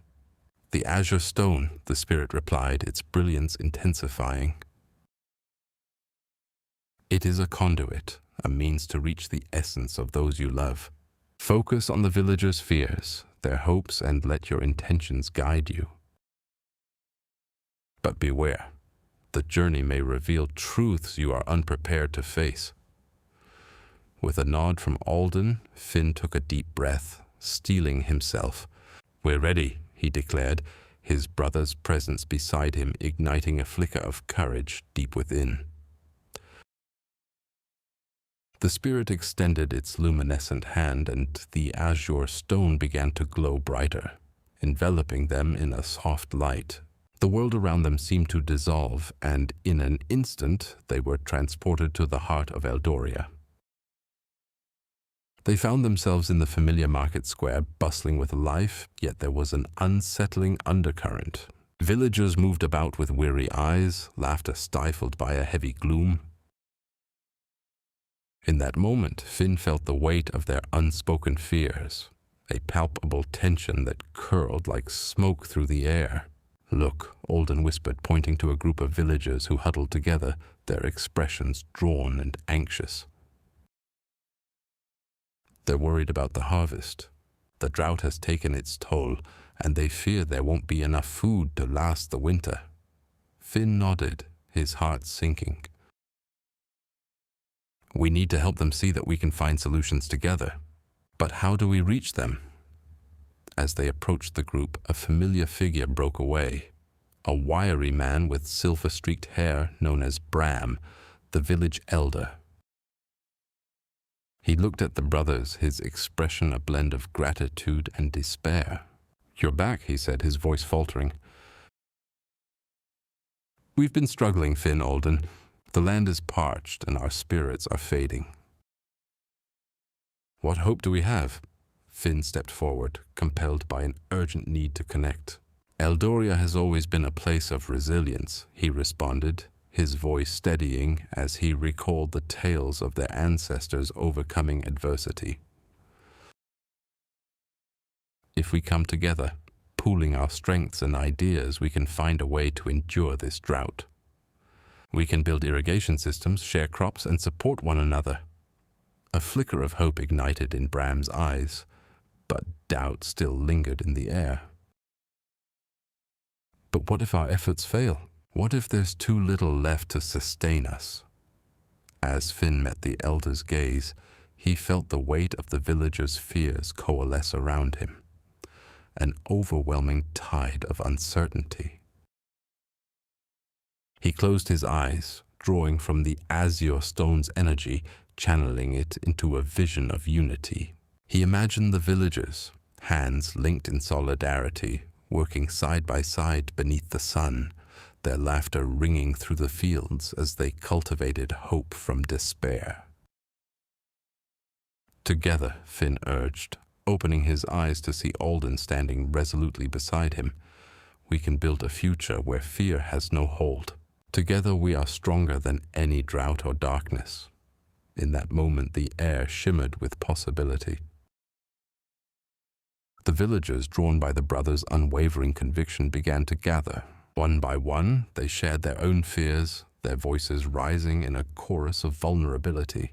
The azure stone, the spirit replied, its brilliance intensifying. It is a conduit, a means to reach the essence of those you love. Focus on the villagers' fears, their hopes, and let your intentions guide you. But beware, the journey may reveal truths you are unprepared to face. With a nod from Alden, Finn took a deep breath, steeling himself. "We're ready," he declared, his brother's presence beside him igniting a flicker of courage deep within. The spirit extended its luminescent hand, and the azure stone began to glow brighter, enveloping them in a soft light. The world around them seemed to dissolve, and in an instant they were transported to the heart of Eldoria. They found themselves in the familiar market square, bustling with life, yet there was an unsettling undercurrent. Villagers moved about with weary eyes, laughter stifled by a heavy gloom. In that moment, Finn felt the weight of their unspoken fears, a palpable tension that curled like smoke through the air. "Look," Alden whispered, pointing to a group of villagers who huddled together, their expressions drawn and anxious. They're worried about the harvest. The drought has taken its toll, and they fear there won't be enough food to last the winter. Finn nodded, his heart sinking. "We need to help them see that we can find solutions together. But how do we reach them?" As they approached the group, a familiar figure broke away. A wiry man with silver-streaked hair known as Bram, the village elder. He looked at the brothers, his expression a blend of gratitude and despair. "You're back," he said, his voice faltering. "We've been struggling, Finn, Alden. The land is parched and our spirits are fading." "What hope do we have?" Finn stepped forward, compelled by an urgent need to connect. "Eldoria has always been a place of resilience," he responded, his voice steadying as he recalled the tales of their ancestors overcoming adversity. "If we come together, pooling our strengths and ideas, we can find a way to endure this drought. We can build irrigation systems, share crops, and support one another." A flicker of hope ignited in Bram's eyes, but doubt still lingered in the air. "But what if our efforts fail? What if there's too little left to sustain us?" As Finn met the elder's gaze, he felt the weight of the villagers' fears coalesce around him, an overwhelming tide of uncertainty. He closed his eyes, drawing from the azure stone's energy, channeling it into a vision of unity. He imagined the villagers, hands linked in solidarity, working side by side beneath the sun, their laughter ringing through the fields as they cultivated hope from despair. "Together," Finn urged, opening his eyes to see Alden standing resolutely beside him, "we can build a future where fear has no hold. Together we are stronger than any drought or darkness." In that moment, the air shimmered with possibility. The villagers, drawn by the brothers' unwavering conviction, began to gather. One by one, they shared their own fears, their voices rising in a chorus of vulnerability.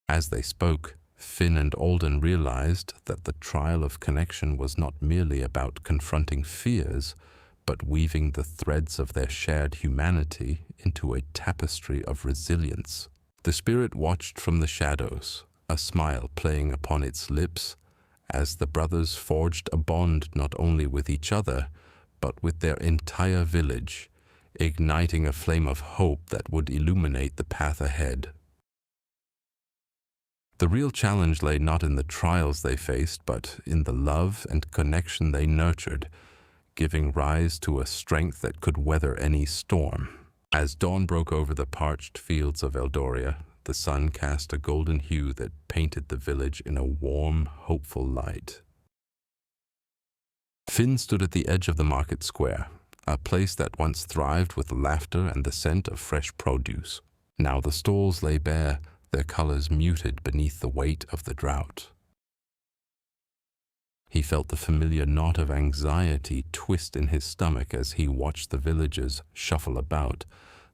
As they spoke, Finn and Alden realized that the trial of connection was not merely about confronting fears, but weaving the threads of their shared humanity into a tapestry of resilience. The spirit watched from the shadows, a smile playing upon its lips, as the brothers forged a bond not only with each other, but with their entire village, igniting a flame of hope that would illuminate the path ahead. The real challenge lay not in the trials they faced, but in the love and connection they nurtured, giving rise to a strength that could weather any storm. As dawn broke over the parched fields of Eldoria, the sun cast a golden hue that painted the village in a warm, hopeful light. Finn stood at the edge of the market square, a place that once thrived with laughter and the scent of fresh produce. Now the stalls lay bare, their colors muted beneath the weight of the drought. He felt the familiar knot of anxiety twist in his stomach as he watched the villagers shuffle about,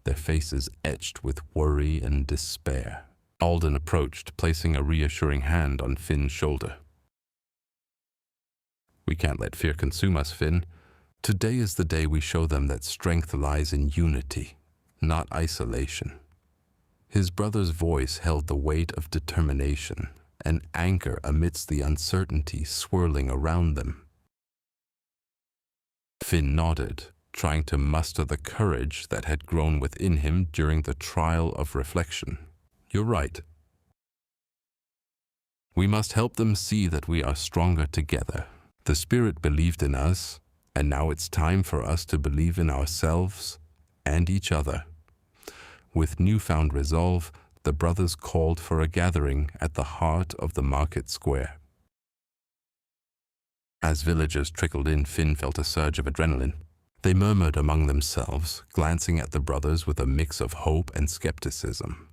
their faces etched with worry and despair. Alden approached, placing a reassuring hand on Finn's shoulder. "We can't let fear consume us, Finn. Today is the day we show them that strength lies in unity, not isolation." His brother's voice held the weight of determination, an anchor amidst the uncertainty swirling around them. Finn nodded, trying to muster the courage that had grown within him during the trial of reflection. "You're right. We must help them see that we are stronger together. The Spirit believed in us, and now it's time for us to believe in ourselves and each other." With newfound resolve, the brothers called for a gathering at the heart of the market square. As villagers trickled in, Finn felt a surge of adrenaline. They murmured among themselves, glancing at the brothers with a mix of hope and skepticism.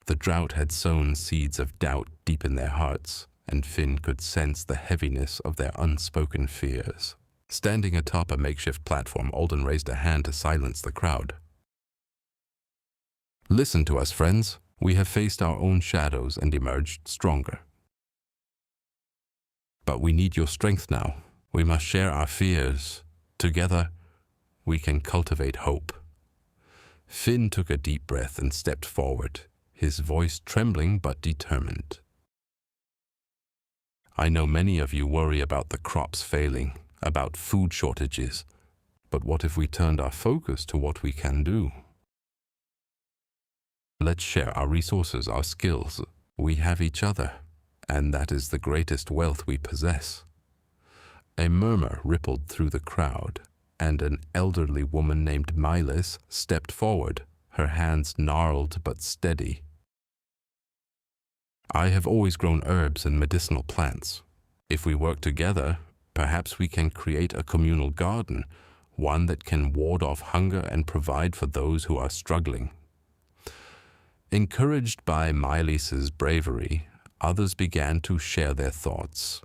The drought had sown seeds of doubt deep in their hearts, and Finn could sense the heaviness of their unspoken fears. Standing atop a makeshift platform, Alden raised a hand to silence the crowd. "Listen to us, friends. We have faced our own shadows and emerged stronger. But we need your strength now. We must share our fears. Together, we can cultivate hope." Finn took a deep breath and stepped forward, his voice trembling but determined. "I know many of you worry about the crops failing, about food shortages, but what if we turned our focus to what we can do? Let's share our resources, our skills. We have each other, and that is the greatest wealth we possess." A murmur rippled through the crowd, and an elderly woman named Milis stepped forward, her hands gnarled but steady. "I have always grown herbs and medicinal plants. If we work together, perhaps we can create a communal garden, one that can ward off hunger and provide for those who are struggling." Encouraged by Milis's bravery, others began to share their thoughts.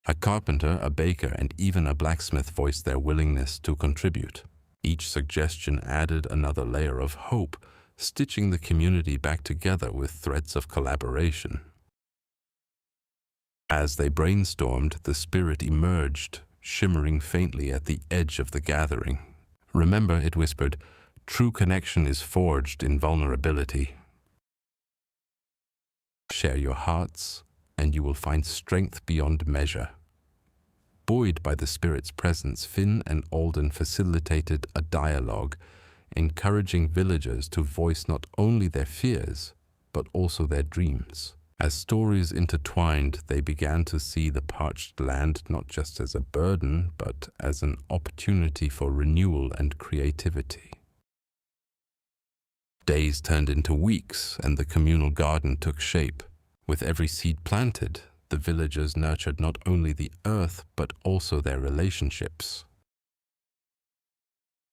A carpenter, a baker, and even a blacksmith voiced their willingness to contribute. Each suggestion added another layer of hope, stitching the community back together with threads of collaboration. As they brainstormed, the Spirit emerged, shimmering faintly at the edge of the gathering. "Remember," it whispered, "true connection is forged in vulnerability. Share your hearts, and you will find strength beyond measure." Buoyed by the Spirit's presence, Finn and Alden facilitated a dialogue, encouraging villagers to voice not only their fears, but also their dreams. As stories intertwined, they began to see the parched land not just as a burden, but as an opportunity for renewal and creativity. Days turned into weeks, and the communal garden took shape. With every seed planted, the villagers nurtured not only the earth, but also their relationships.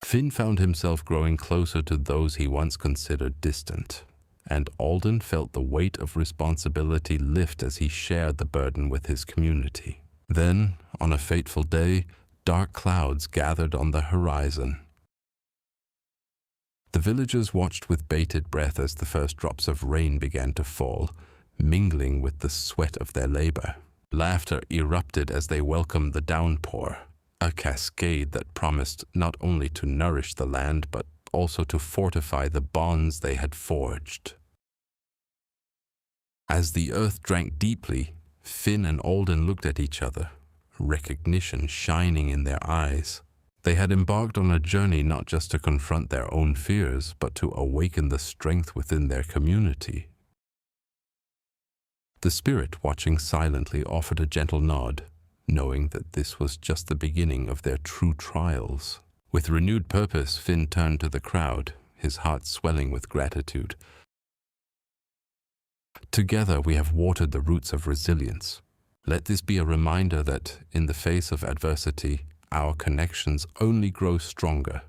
Finn found himself growing closer to those he once considered distant, and Alden felt the weight of responsibility lift as he shared the burden with his community. Then, on a fateful day, dark clouds gathered on the horizon. The villagers watched with bated breath as the first drops of rain began to fall, mingling with the sweat of their labor. Laughter erupted as they welcomed the downpour, a cascade that promised not only to nourish the land, but also to fortify the bonds they had forged. As the earth drank deeply, Finn and Alden looked at each other, recognition shining in their eyes. They had embarked on a journey not just to confront their own fears, but to awaken the strength within their community. The spirit, watching silently, offered a gentle nod, knowing that this was just the beginning of their true trials. With renewed purpose, Finn turned to the crowd, his heart swelling with gratitude. Together we have watered the roots of resilience. Let this be a reminder that, in the face of adversity, our connections only grow stronger.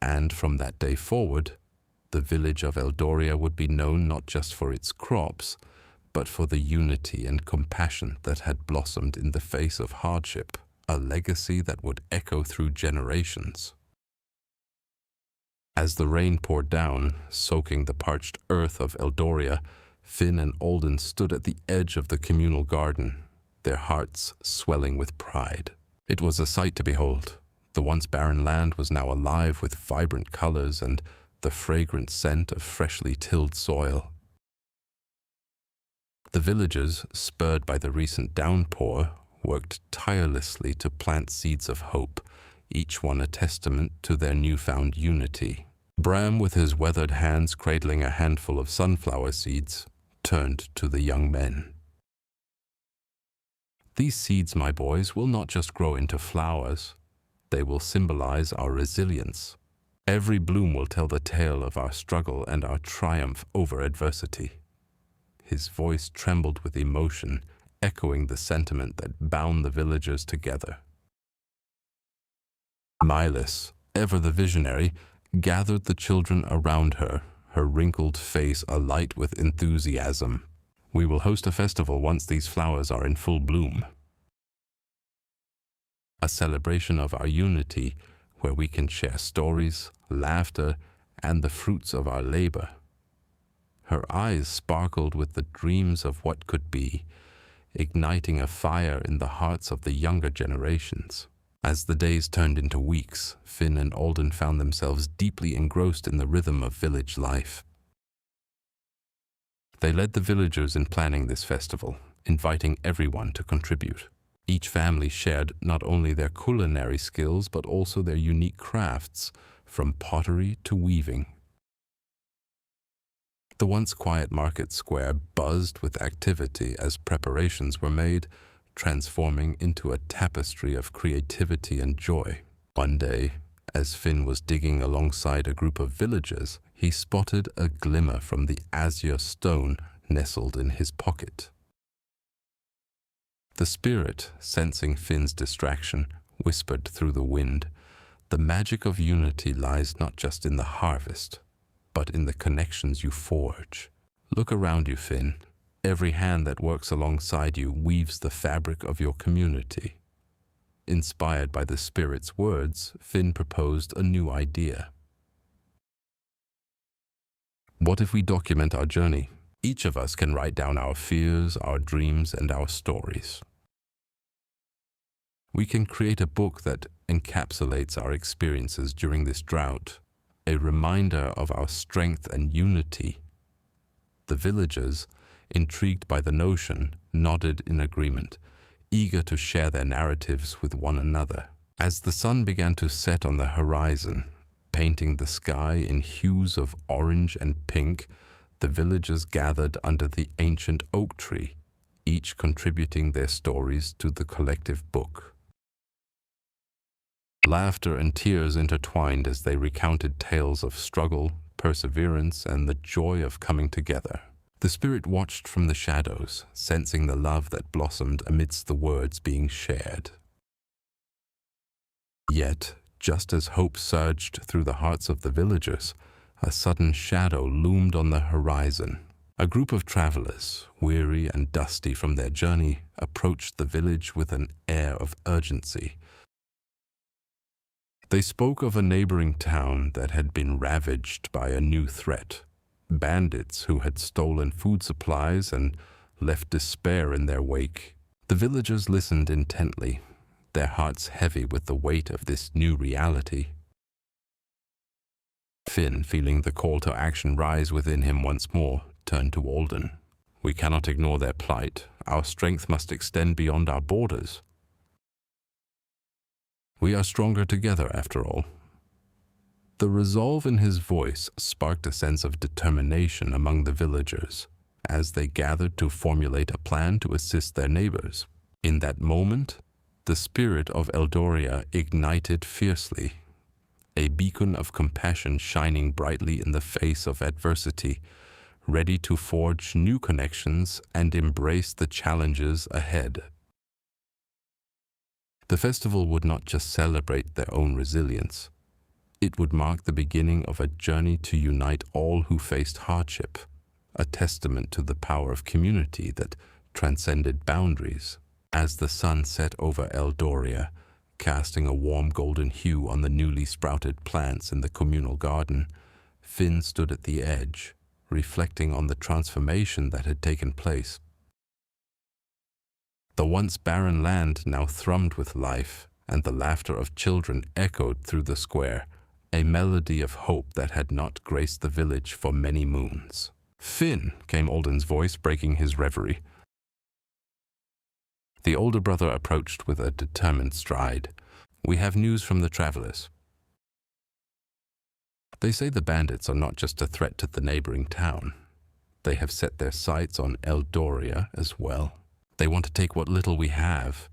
And from that day forward, the village of Eldoria would be known not just for its crops, but for the unity and compassion that had blossomed in the face of hardship, a legacy that would echo through generations. As the rain poured down, soaking the parched earth of Eldoria, Finn and Alden stood at the edge of the communal garden, their hearts swelling with pride. It was a sight to behold. The once barren land was now alive with vibrant colors and the fragrant scent of freshly tilled soil. The villagers, spurred by the recent downpour, worked tirelessly to plant seeds of hope, each one a testament to their newfound unity. Bram, with his weathered hands cradling a handful of sunflower seeds, turned to the young men. These seeds, my boys, will not just grow into flowers. They will symbolize our resilience. Every bloom will tell the tale of our struggle and our triumph over adversity. His voice trembled with emotion, echoing the sentiment that bound the villagers together. Milas, ever the visionary, gathered the children around her, her wrinkled face alight with enthusiasm. We will host a festival once these flowers are in full bloom. A celebration of our unity where we can share stories, laughter, and the fruits of our labor. Her eyes sparkled with the dreams of what could be, igniting a fire in the hearts of the younger generations. As the days turned into weeks, Finn and Alden found themselves deeply engrossed in the rhythm of village life. They led the villagers in planning this festival, inviting everyone to contribute. Each family shared not only their culinary skills but also their unique crafts, from pottery to weaving. The once quiet market square buzzed with activity as preparations were made, transforming into a tapestry of creativity and joy. One day, as Finn was digging alongside a group of villagers, he spotted a glimmer from the azure stone nestled in his pocket. The spirit, sensing Finn's distraction, whispered through the wind, "The magic of unity lies not just in the harvest, but in the connections you forge. Look around you, Finn. Every hand that works alongside you weaves the fabric of your community." Inspired by the spirit's words, Finn proposed a new idea. What if we document our journey? Each of us can write down our fears, our dreams, and our stories. We can create a book that encapsulates our experiences during this drought, a reminder of our strength and unity. The villagers, intrigued by the notion, nodded in agreement, eager to share their narratives with one another. As the sun began to set on the horizon, painting the sky in hues of orange and pink, the villagers gathered under the ancient oak tree, each contributing their stories to the collective book. Laughter and tears intertwined as they recounted tales of struggle, perseverance, and the joy of coming together. The spirit watched from the shadows, sensing the love that blossomed amidst the words being shared. Yet, just as hope surged through the hearts of the villagers, a sudden shadow loomed on the horizon. A group of travelers, weary and dusty from their journey, approached the village with an air of urgency. They spoke of a neighboring town that had been ravaged by a new threat. Bandits who had stolen food supplies and left despair in their wake. The villagers listened intently, their hearts heavy with the weight of this new reality. Finn, feeling the call to action rise within him once more, turned to Alden. "We cannot ignore their plight. Our strength must extend beyond our borders." We are stronger together, after all. The resolve in his voice sparked a sense of determination among the villagers as they gathered to formulate a plan to assist their neighbors. In that moment, the spirit of Eldoria ignited fiercely, a beacon of compassion shining brightly in the face of adversity, ready to forge new connections and embrace the challenges ahead. The festival would not just celebrate their own resilience. It would mark the beginning of a journey to unite all who faced hardship, a testament to the power of community that transcended boundaries. As the sun set over Eldoria, casting a warm golden hue on the newly sprouted plants in the communal garden, Finn stood at the edge, reflecting on the transformation that had taken place. The once barren land now thrummed with life, and the laughter of children echoed through the square, a melody of hope that had not graced the village for many moons. "Finn," came Alden's voice, breaking his reverie. The older brother approached with a determined stride. "We have news from the travelers. They say the bandits are not just a threat to the neighboring town. They have set their sights on Eldoria as well. They want to take what little we have."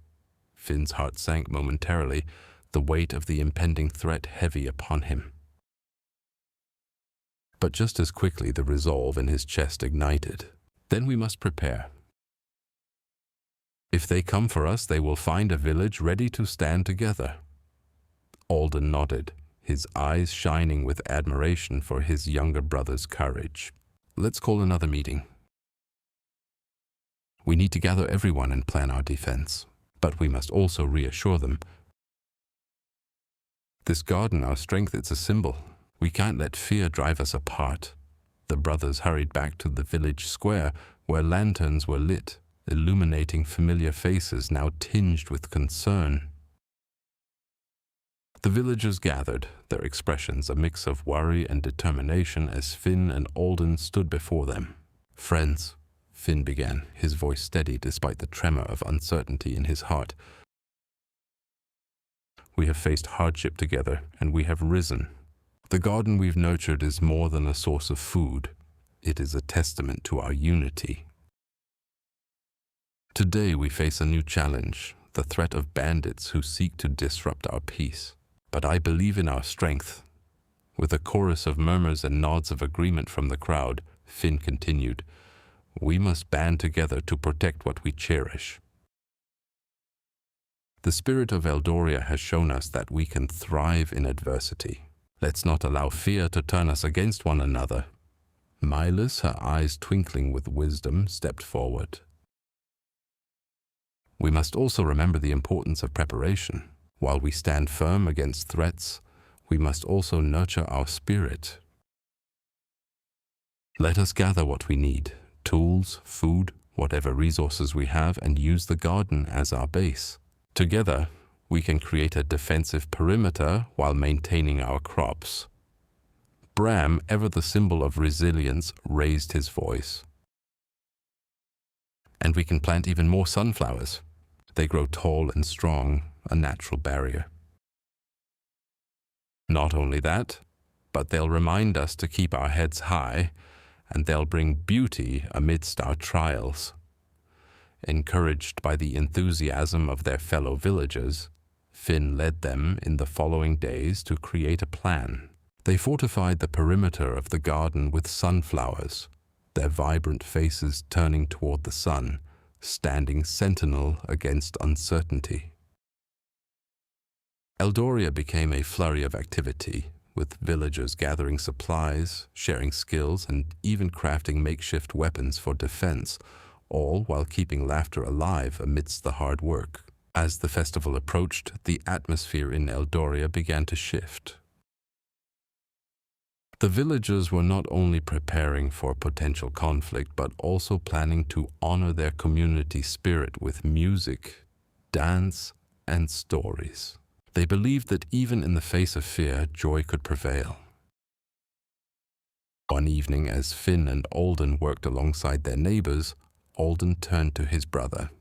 Finn's heart sank momentarily, the weight of the impending threat heavy upon him. But just as quickly the resolve in his chest ignited. "Then we must prepare. If they come for us, they will find a village ready to stand together." Alden nodded, his eyes shining with admiration for his younger brother's courage. "Let's call another meeting. We need to gather everyone and plan our defense, but we must also reassure them. This garden, our strength, it's a symbol. We can't let fear drive us apart." The brothers hurried back to the village square, where lanterns were lit, illuminating familiar faces now tinged with concern. The villagers gathered, their expressions a mix of worry and determination as Finn and Alden stood before them. "Friends," Finn began, his voice steady despite the tremor of uncertainty in his heart. "We have faced hardship together, and we have risen. The garden we've nurtured is more than a source of food. It is a testament to our unity. Today we face a new challenge, the threat of bandits who seek to disrupt our peace. But I believe in our strength." With a chorus of murmurs and nods of agreement from the crowd, Finn continued, "We must band together to protect what we cherish. The spirit of Eldoria has shown us that we can thrive in adversity. Let's not allow fear to turn us against one another." Milas, her eyes twinkling with wisdom, stepped forward. "We must also remember the importance of preparation. While we stand firm against threats, we must also nurture our spirit. Let us gather what we need, tools, food, whatever resources we have, and use the garden as our base. Together, we can create a defensive perimeter while maintaining our crops." Bram, ever the symbol of resilience, raised his voice. "And we can plant even more sunflowers. They grow tall and strong, a natural barrier. Not only that, but they'll remind us to keep our heads high, and they'll bring beauty amidst our trials." Encouraged by the enthusiasm of their fellow villagers, Finn led them in the following days to create a plan. They fortified the perimeter of the garden with sunflowers, their vibrant faces turning toward the sun, standing sentinel against uncertainty. Eldoria became a flurry of activity, with villagers gathering supplies, sharing skills, and even crafting makeshift weapons for defense, all while keeping laughter alive amidst the hard work. As the festival approached, the atmosphere in Eldoria began to shift. The villagers were not only preparing for potential conflict, but also planning to honor their community spirit with music, dance, and stories. They believed that even in the face of fear, joy could prevail. One evening, as Finn and Alden worked alongside their neighbors, Alden turned to his brother.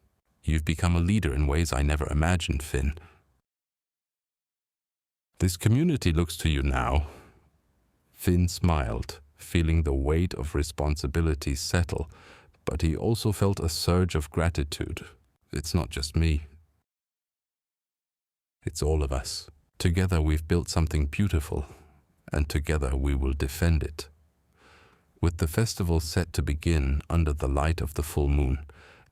"You've become a leader in ways I never imagined, Finn." This community looks to you now. Finn smiled, feeling the weight of responsibility settle, but he also felt a surge of gratitude. It's not just me. It's all of us. Together we've built something beautiful, and together we will defend it. With the festival set to begin under the light of the full moon,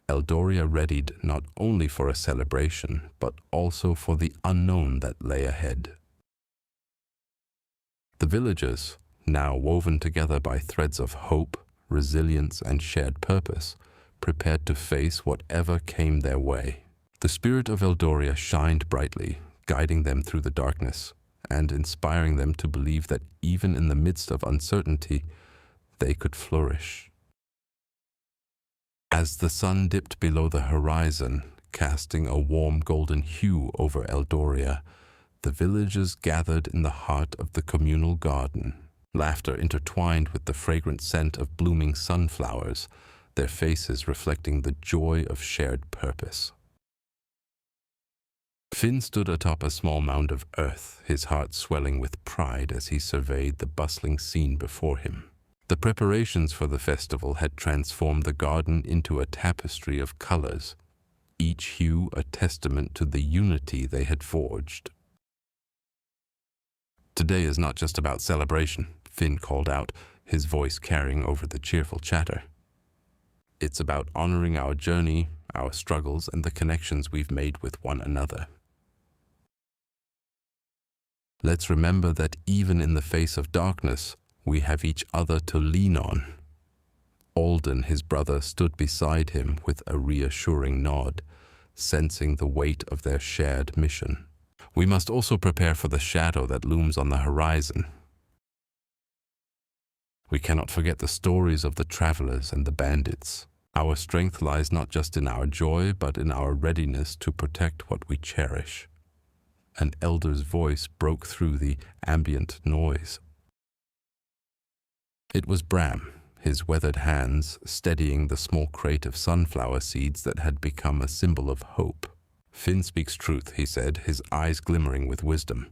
Eldoria readied not only for a celebration, but also for the unknown that lay ahead. The villagers, now woven together by threads of hope, resilience, and shared purpose, prepared to face whatever came their way. The spirit of Eldoria shined brightly, guiding them through the darkness and inspiring them to believe that even in the midst of uncertainty, they could flourish. As the sun dipped below the horizon, casting a warm golden hue over Eldoria, the villagers gathered in the heart of the communal garden. Laughter intertwined with the fragrant scent of blooming sunflowers, their faces reflecting the joy of shared purpose. Finn stood atop a small mound of earth, his heart swelling with pride as he surveyed the bustling scene before him. The preparations for the festival had transformed the garden into a tapestry of colors, each hue a testament to the unity they had forged. Today is not just about celebration, Finn called out, his voice carrying over the cheerful chatter. It's about honoring our journey, our struggles, and the connections we've made with one another. Let's remember that even in the face of darkness, we have each other to lean on. Alden, his brother, stood beside him with a reassuring nod, sensing the weight of their shared mission. We must also prepare for the shadow that looms on the horizon. We cannot forget the stories of the travelers and the bandits. Our strength lies not just in our joy, but in our readiness to protect what we cherish. An elder's voice broke through the ambient noise. It was Bram, his weathered hands steadying the small crate of sunflower seeds that had become a symbol of hope. Finn speaks truth, he said, his eyes glimmering with wisdom.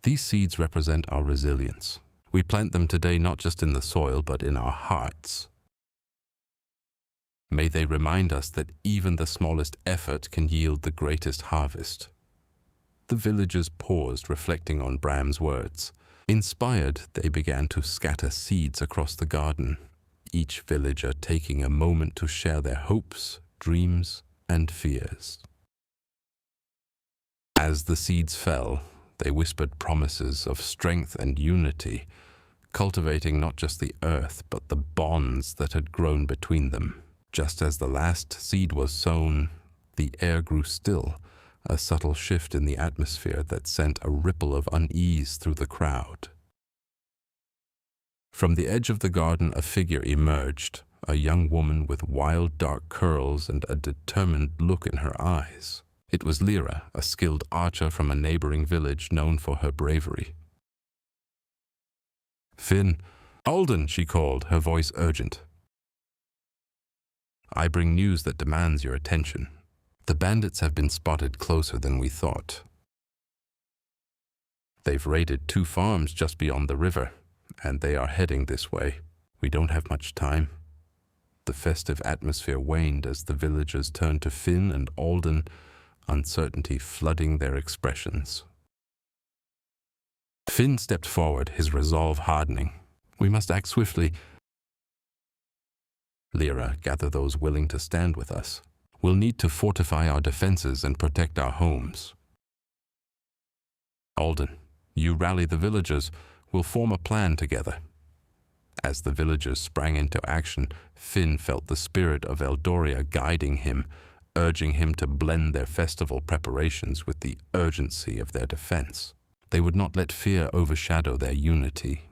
These seeds represent our resilience. We plant them today not just in the soil, but in our hearts. May they remind us that even the smallest effort can yield the greatest harvest. The villagers paused, reflecting on Bram's words. Inspired, they began to scatter seeds across the garden, each villager taking a moment to share their hopes, dreams, and fears. As the seeds fell, they whispered promises of strength and unity, cultivating not just the earth, but the bonds that had grown between them. Just as the last seed was sown, the air grew still, a subtle shift in the atmosphere that sent a ripple of unease through the crowd. From the edge of the garden, a figure emerged, a young woman with wild dark curls and a determined look in her eyes. It was Lyra, a skilled archer from a neighboring village known for her bravery. "Finn, Alden," she called, her voice urgent. "I bring news that demands your attention. The bandits have been spotted closer than we thought. They've raided 2 farms just beyond the river, and they are heading this way. We don't have much time." The festive atmosphere waned as the villagers turned to Finn and Alden, uncertainty flooding their expressions. Finn stepped forward, his resolve hardening. "We must act swiftly. Lyra, gather those willing to stand with us. We'll need to fortify our defenses and protect our homes. Alden, you rally the villagers. We'll form a plan together." As the villagers sprang into action, Finn felt the spirit of Eldoria guiding him, urging him to blend their festival preparations with the urgency of their defense. They would not let fear overshadow their unity.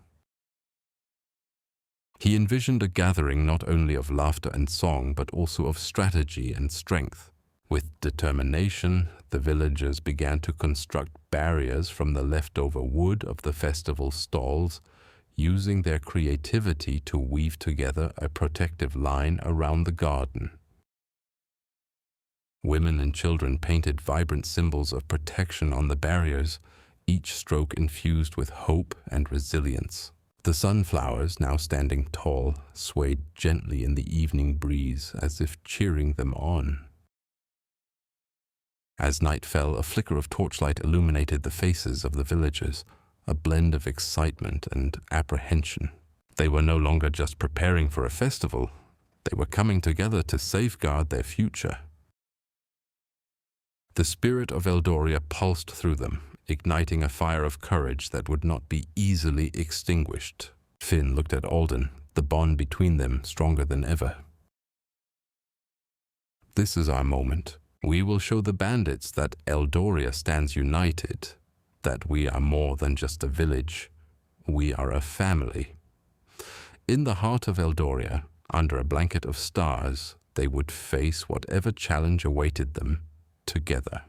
He envisioned a gathering not only of laughter and song, but also of strategy and strength. With determination, the villagers began to construct barriers from the leftover wood of the festival stalls, using their creativity to weave together a protective line around the garden. Women and children painted vibrant symbols of protection on the barriers, each stroke infused with hope and resilience. The sunflowers, now standing tall, swayed gently in the evening breeze as if cheering them on. As night fell, a flicker of torchlight illuminated the faces of the villagers, a blend of excitement and apprehension. They were no longer just preparing for a festival. They were coming together to safeguard their future. The spirit of Eldoria pulsed through them, igniting a fire of courage that would not be easily extinguished. Finn looked at Alden, the bond between them stronger than ever. This is our moment. We will show the bandits that Eldoria stands united, that we are more than just a village. We are a family. In the heart of Eldoria, under a blanket of stars, they would face whatever challenge awaited them together.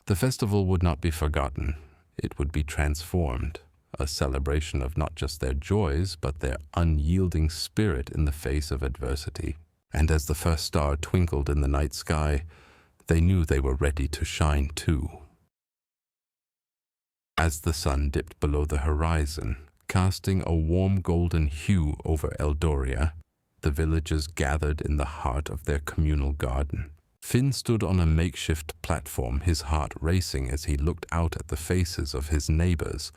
The festival would not be forgotten. It would be transformed, a celebration of not just their joys, but their unyielding spirit in the face of adversity. And as the first star twinkled in the night sky, they knew they were ready to shine too. As the sun dipped below the horizon, casting a warm golden hue over Eldoria, the villagers gathered in the heart of their communal garden. Finn stood on a makeshift platform, his heart racing as he looked out at the faces of his neighbors,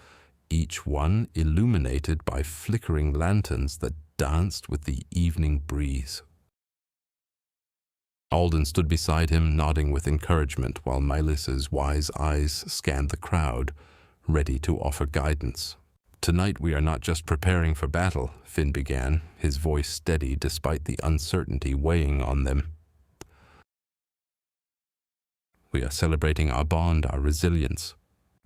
each one illuminated by flickering lanterns that danced with the evening breeze. Alden stood beside him, nodding with encouragement, while Mylis's wise eyes scanned the crowd, ready to offer guidance. "Tonight we are not just preparing for battle," Finn began, his voice steady despite the uncertainty weighing on them. "We are celebrating our bond, our resilience.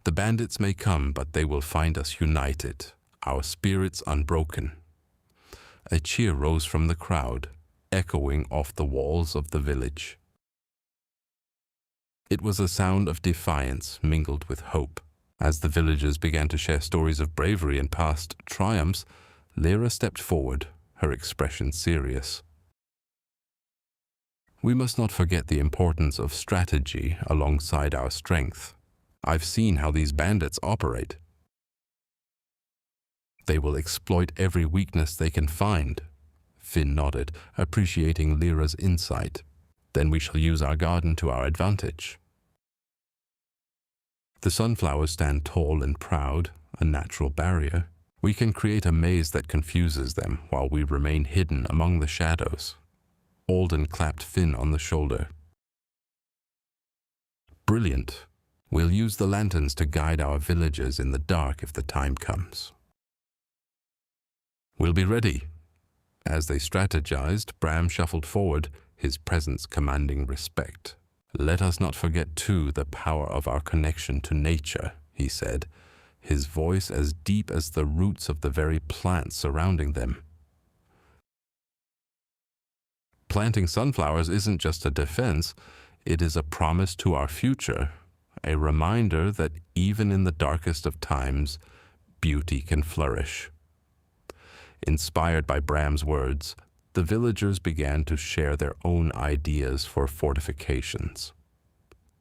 The bandits may come, but they will find us united, our spirits unbroken." A cheer rose from the crowd, echoing off the walls of the village. It was a sound of defiance mingled with hope. As the villagers began to share stories of bravery and past triumphs, Lyra stepped forward, her expression serious. "We must not forget the importance of strategy alongside our strength. I've seen how these bandits operate. They will exploit every weakness they can find." Finn nodded, appreciating Lyra's insight. "Then we shall use our garden to our advantage." The sunflowers stand tall and proud, a natural barrier. We can create a maze that confuses them while we remain hidden among the shadows. Alden clapped Finn on the shoulder. "Brilliant. We'll use the lanterns to guide our villagers in the dark if the time comes." "We'll be ready." As they strategized, Bram shuffled forward, his presence commanding respect. "Let us not forget, too, the power of our connection to nature," he said, his voice as deep as the roots of the very plants surrounding them. "Planting sunflowers isn't just a defense, it is a promise to our future, a reminder that even in the darkest of times, beauty can flourish." Inspired by Bram's words, the villagers began to share their own ideas for fortifications.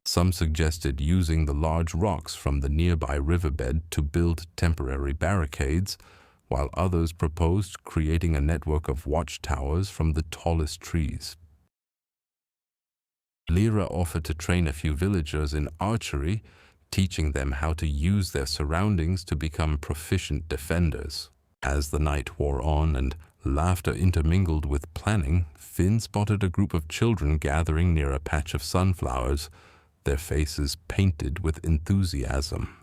Some suggested using the large rocks from the nearby riverbed to build temporary barricades, while others proposed creating a network of watchtowers from the tallest trees. Lyra offered to train a few villagers in archery, teaching them how to use their surroundings to become proficient defenders. As the night wore on and laughter intermingled with planning, Finn spotted a group of children gathering near a patch of sunflowers, their faces painted with enthusiasm.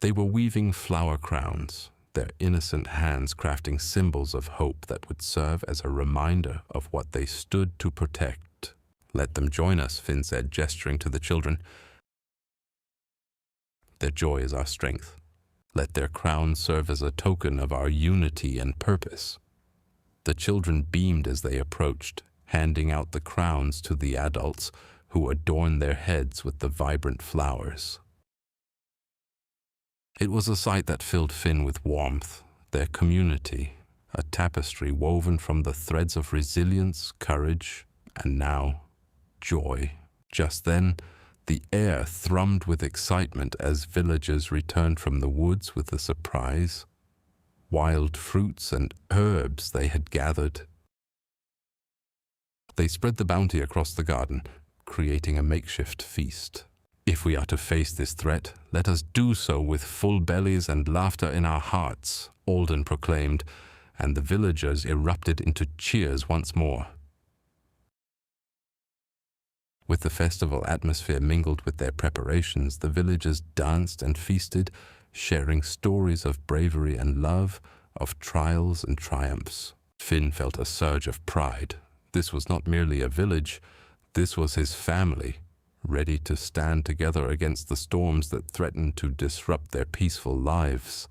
They were weaving flower crowns, their innocent hands crafting symbols of hope that would serve as a reminder of what they stood to protect. "Let them join us," Finn said, gesturing to the children. "Their joy is our strength. Let their crowns serve as a token of our unity and purpose." The children beamed as they approached, handing out the crowns to the adults, who adorned their heads with the vibrant flowers. It was a sight that filled Finn with warmth, their community, a tapestry woven from the threads of resilience, courage, and now joy. Just then, the air thrummed with excitement as villagers returned from the woods with a surprise. Wild fruits and herbs they had gathered. They spread the bounty across the garden, creating a makeshift feast. If we are to face this threat, let us do so with full bellies and laughter in our hearts, Alden proclaimed, and the villagers erupted into cheers once more. With the festival atmosphere mingled with their preparations, the villagers danced and feasted, sharing stories of bravery and love, of trials and triumphs. Finn felt a surge of pride. This was not merely a village, this was his family, ready to stand together against the storms that threatened to disrupt their peaceful lives.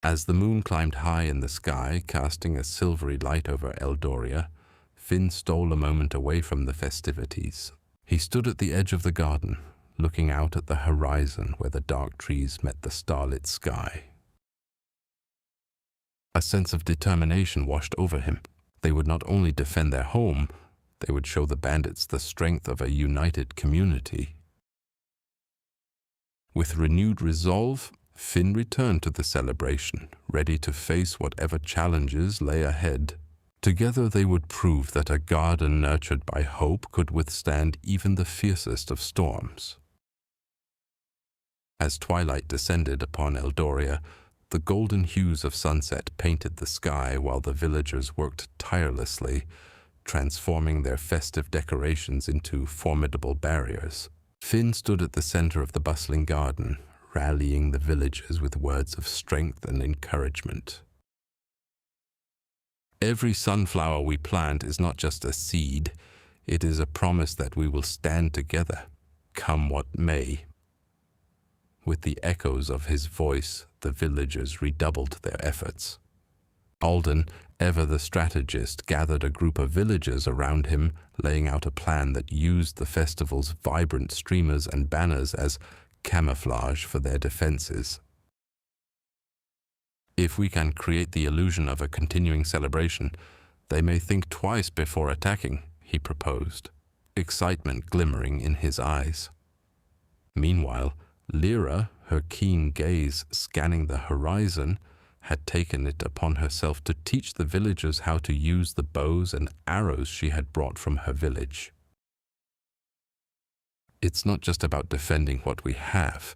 As the moon climbed high in the sky, casting a silvery light over Eldoria, Finn stole a moment away from the festivities. He stood at the edge of the garden, looking out at the horizon where the dark trees met the starlit sky. A sense of determination washed over him. They would not only defend their home, they would show the bandits the strength of a united community. With renewed resolve, Finn returned to the celebration, ready to face whatever challenges lay ahead. Together they would prove that a garden nurtured by hope could withstand even the fiercest of storms. As twilight descended upon Eldoria, the golden hues of sunset painted the sky while the villagers worked tirelessly, transforming their festive decorations into formidable barriers. Finn stood at the center of the bustling garden, rallying the villagers with words of strength and encouragement. Every sunflower we plant is not just a seed, it is a promise that we will stand together, come what may. With the echoes of his voice, the villagers redoubled their efforts. Alden, ever the strategist, gathered a group of villagers around him, laying out a plan that used the festival's vibrant streamers and banners as camouflage for their defenses. If we can create the illusion of a continuing celebration, they may think twice before attacking, he proposed, excitement glimmering in his eyes. Meanwhile, Lyra, her keen gaze scanning the horizon, had taken it upon herself to teach the villagers how to use the bows and arrows she had brought from her village. It's not just about defending what we have.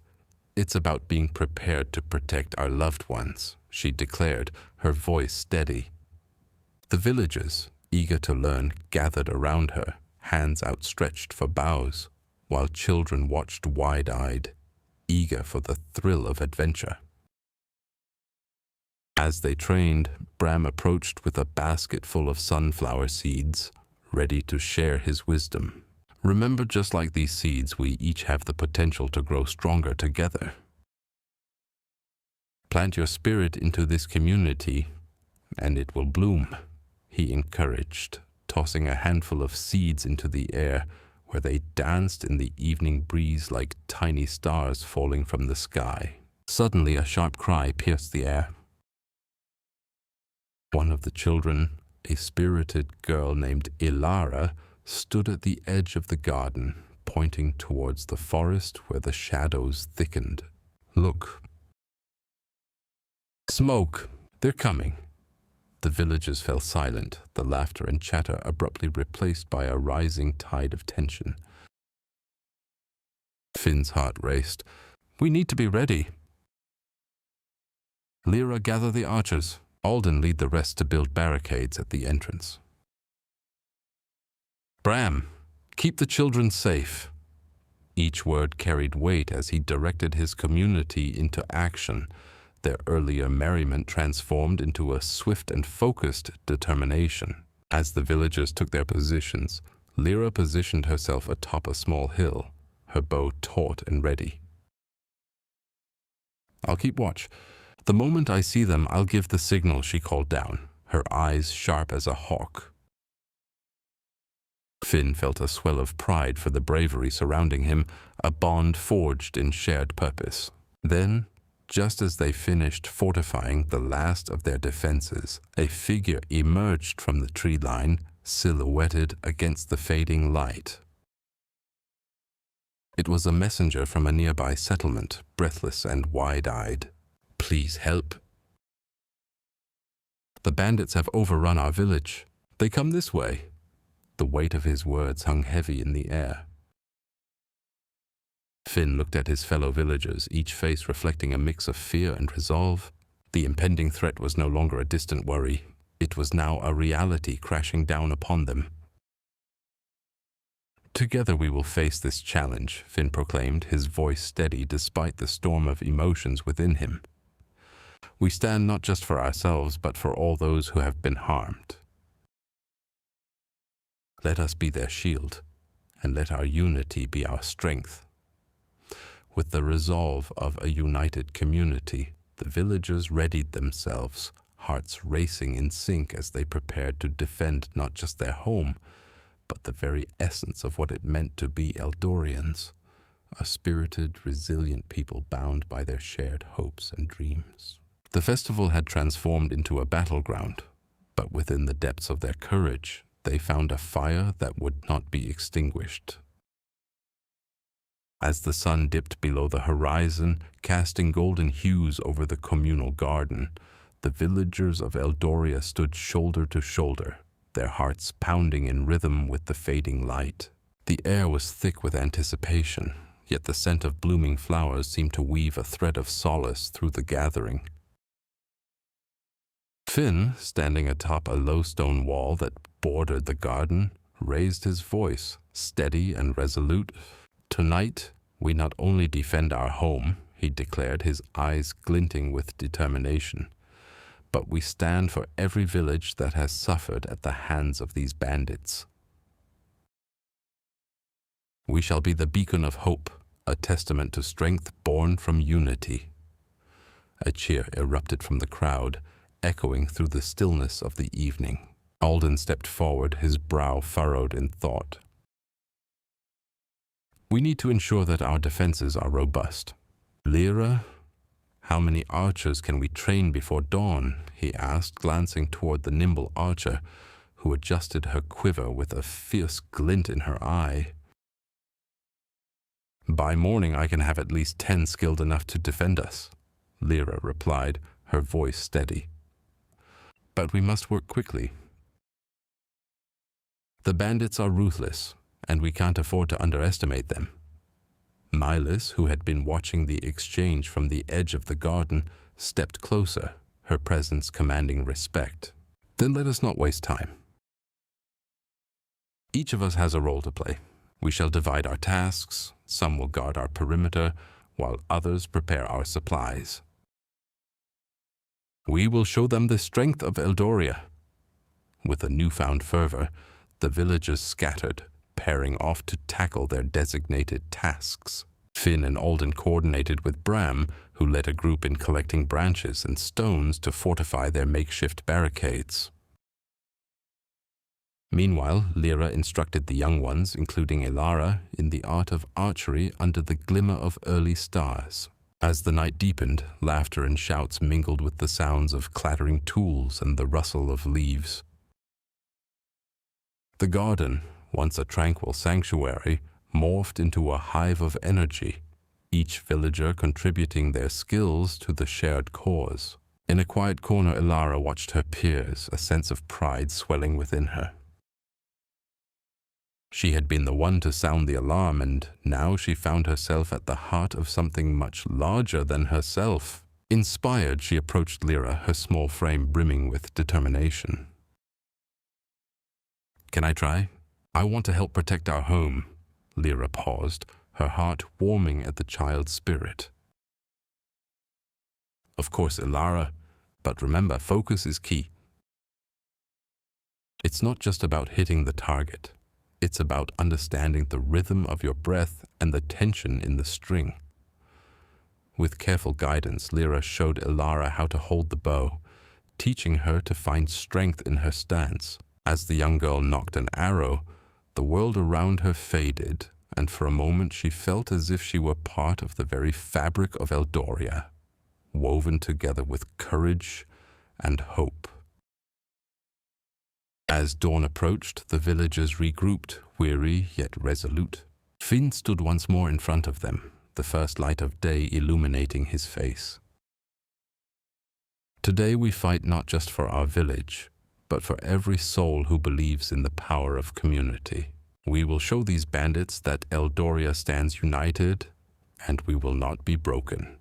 It's about being prepared to protect our loved ones, she declared, her voice steady. The villagers, eager to learn, gathered around her, hands outstretched for bows, while children watched wide-eyed, eager for the thrill of adventure. As they trained, Bram approached with a basket full of sunflower seeds, ready to share his wisdom. Remember, just like these seeds, we each have the potential to grow stronger together. Plant your spirit into this community, and it will bloom, he encouraged, tossing a handful of seeds into the air, where they danced in the evening breeze like tiny stars falling from the sky. Suddenly, a sharp cry pierced the air. One of the children, a spirited girl named Ilara, stood at the edge of the garden, pointing towards the forest where the shadows thickened. Look. Smoke! They're coming. The villagers fell silent, the laughter and chatter abruptly replaced by a rising tide of tension. Finn's heart raced. We need to be ready. Lyra, gather the archers. Alden, lead the rest to build barricades at the entrance. Bram, keep the children safe. Each word carried weight as he directed his community into action, their earlier merriment transformed into a swift and focused determination. As the villagers took their positions, Lyra positioned herself atop a small hill, her bow taut and ready. I'll keep watch. The moment I see them, I'll give the signal, she called down, her eyes sharp as a hawk. Finn felt a swell of pride for the bravery surrounding him, a bond forged in shared purpose. Then, Just as they finished fortifying the last of their defenses, a figure emerged from the tree line, silhouetted against the fading light. It was a messenger from a nearby settlement, breathless and wide-eyed. "Please help. The bandits have overrun our village. They come this way." The weight of his words hung heavy in the air. Finn looked at his fellow villagers, each face reflecting a mix of fear and resolve. The impending threat was no longer a distant worry. It was now a reality crashing down upon them. "Together we will face this challenge," Finn proclaimed, his voice steady despite the storm of emotions within him. "We stand not just for ourselves, but for all those who have been harmed. Let us be their shield, and let our unity be our strength." With the resolve of a united community, the villagers readied themselves, hearts racing in sync as they prepared to defend not just their home, but the very essence of what it meant to be Eldorians, a spirited, resilient people bound by their shared hopes and dreams. The festival had transformed into a battleground, but within the depths of their courage, they found a fire that would not be extinguished. As the sun dipped below the horizon, casting golden hues over the communal garden, the villagers of Eldoria stood shoulder to shoulder, their hearts pounding in rhythm with the fading light. The air was thick with anticipation, yet the scent of blooming flowers seemed to weave a thread of solace through the gathering. Finn, standing atop a low stone wall that bordered the garden, raised his voice, steady and resolute. "Tonight, we not only defend our home," he declared, his eyes glinting with determination, "but we stand for every village that has suffered at the hands of these bandits. We shall be the beacon of hope, a testament to strength born from unity." A cheer erupted from the crowd, echoing through the stillness of the evening. Alden stepped forward, his brow furrowed in thought. "We need to ensure that our defenses are robust. Lyra, how many archers can we train before dawn?" he asked, glancing toward the nimble archer, who adjusted her quiver with a fierce glint in her eye. "By morning I can have at least 10 skilled enough to defend us," Lyra replied, her voice steady. "But we must work quickly. The bandits are ruthless, and we can't afford to underestimate them." Milas, who had been watching the exchange from the edge of the garden, stepped closer, her presence commanding respect. "Then let us not waste time. Each of us has a role to play. We shall divide our tasks. Some will guard our perimeter, while others prepare our supplies. We will show them the strength of Eldoria." With a newfound fervor, the villagers scattered, pairing off to tackle their designated tasks. Finn and Alden coordinated with Bram, who led a group in collecting branches and stones to fortify their makeshift barricades. Meanwhile, Lyra instructed the young ones, including Elara, in the art of archery under the glimmer of early stars. As the night deepened, laughter and shouts mingled with the sounds of clattering tools and the rustle of leaves. The garden, once a tranquil sanctuary, morphed into a hive of energy, each villager contributing their skills to the shared cause. In a quiet corner, Elara watched her peers, a sense of pride swelling within her. She had been the one to sound the alarm, and now she found herself at the heart of something much larger than herself. Inspired, she approached Lyra, her small frame brimming with determination. "Can I try? I want to help protect our home." Lyra paused, her heart warming at the child's spirit. "Of course, Elara, but remember, focus is key. It's not just about hitting the target. It's about understanding the rhythm of your breath and the tension in the string." With careful guidance, Lyra showed Elara how to hold the bow, teaching her to find strength in her stance. As the young girl nocked an arrow, the world around her faded, and for a moment she felt as if she were part of the very fabric of Eldoria. woven together with courage and hope. As dawn approached, the villagers regrouped, weary yet resolute. Finn stood once more in front of them, the first light of day illuminating his face. Today we fight not just for our village, but for every soul who believes in the power of community. We will show these bandits that Eldoria stands united, and we will not be broken.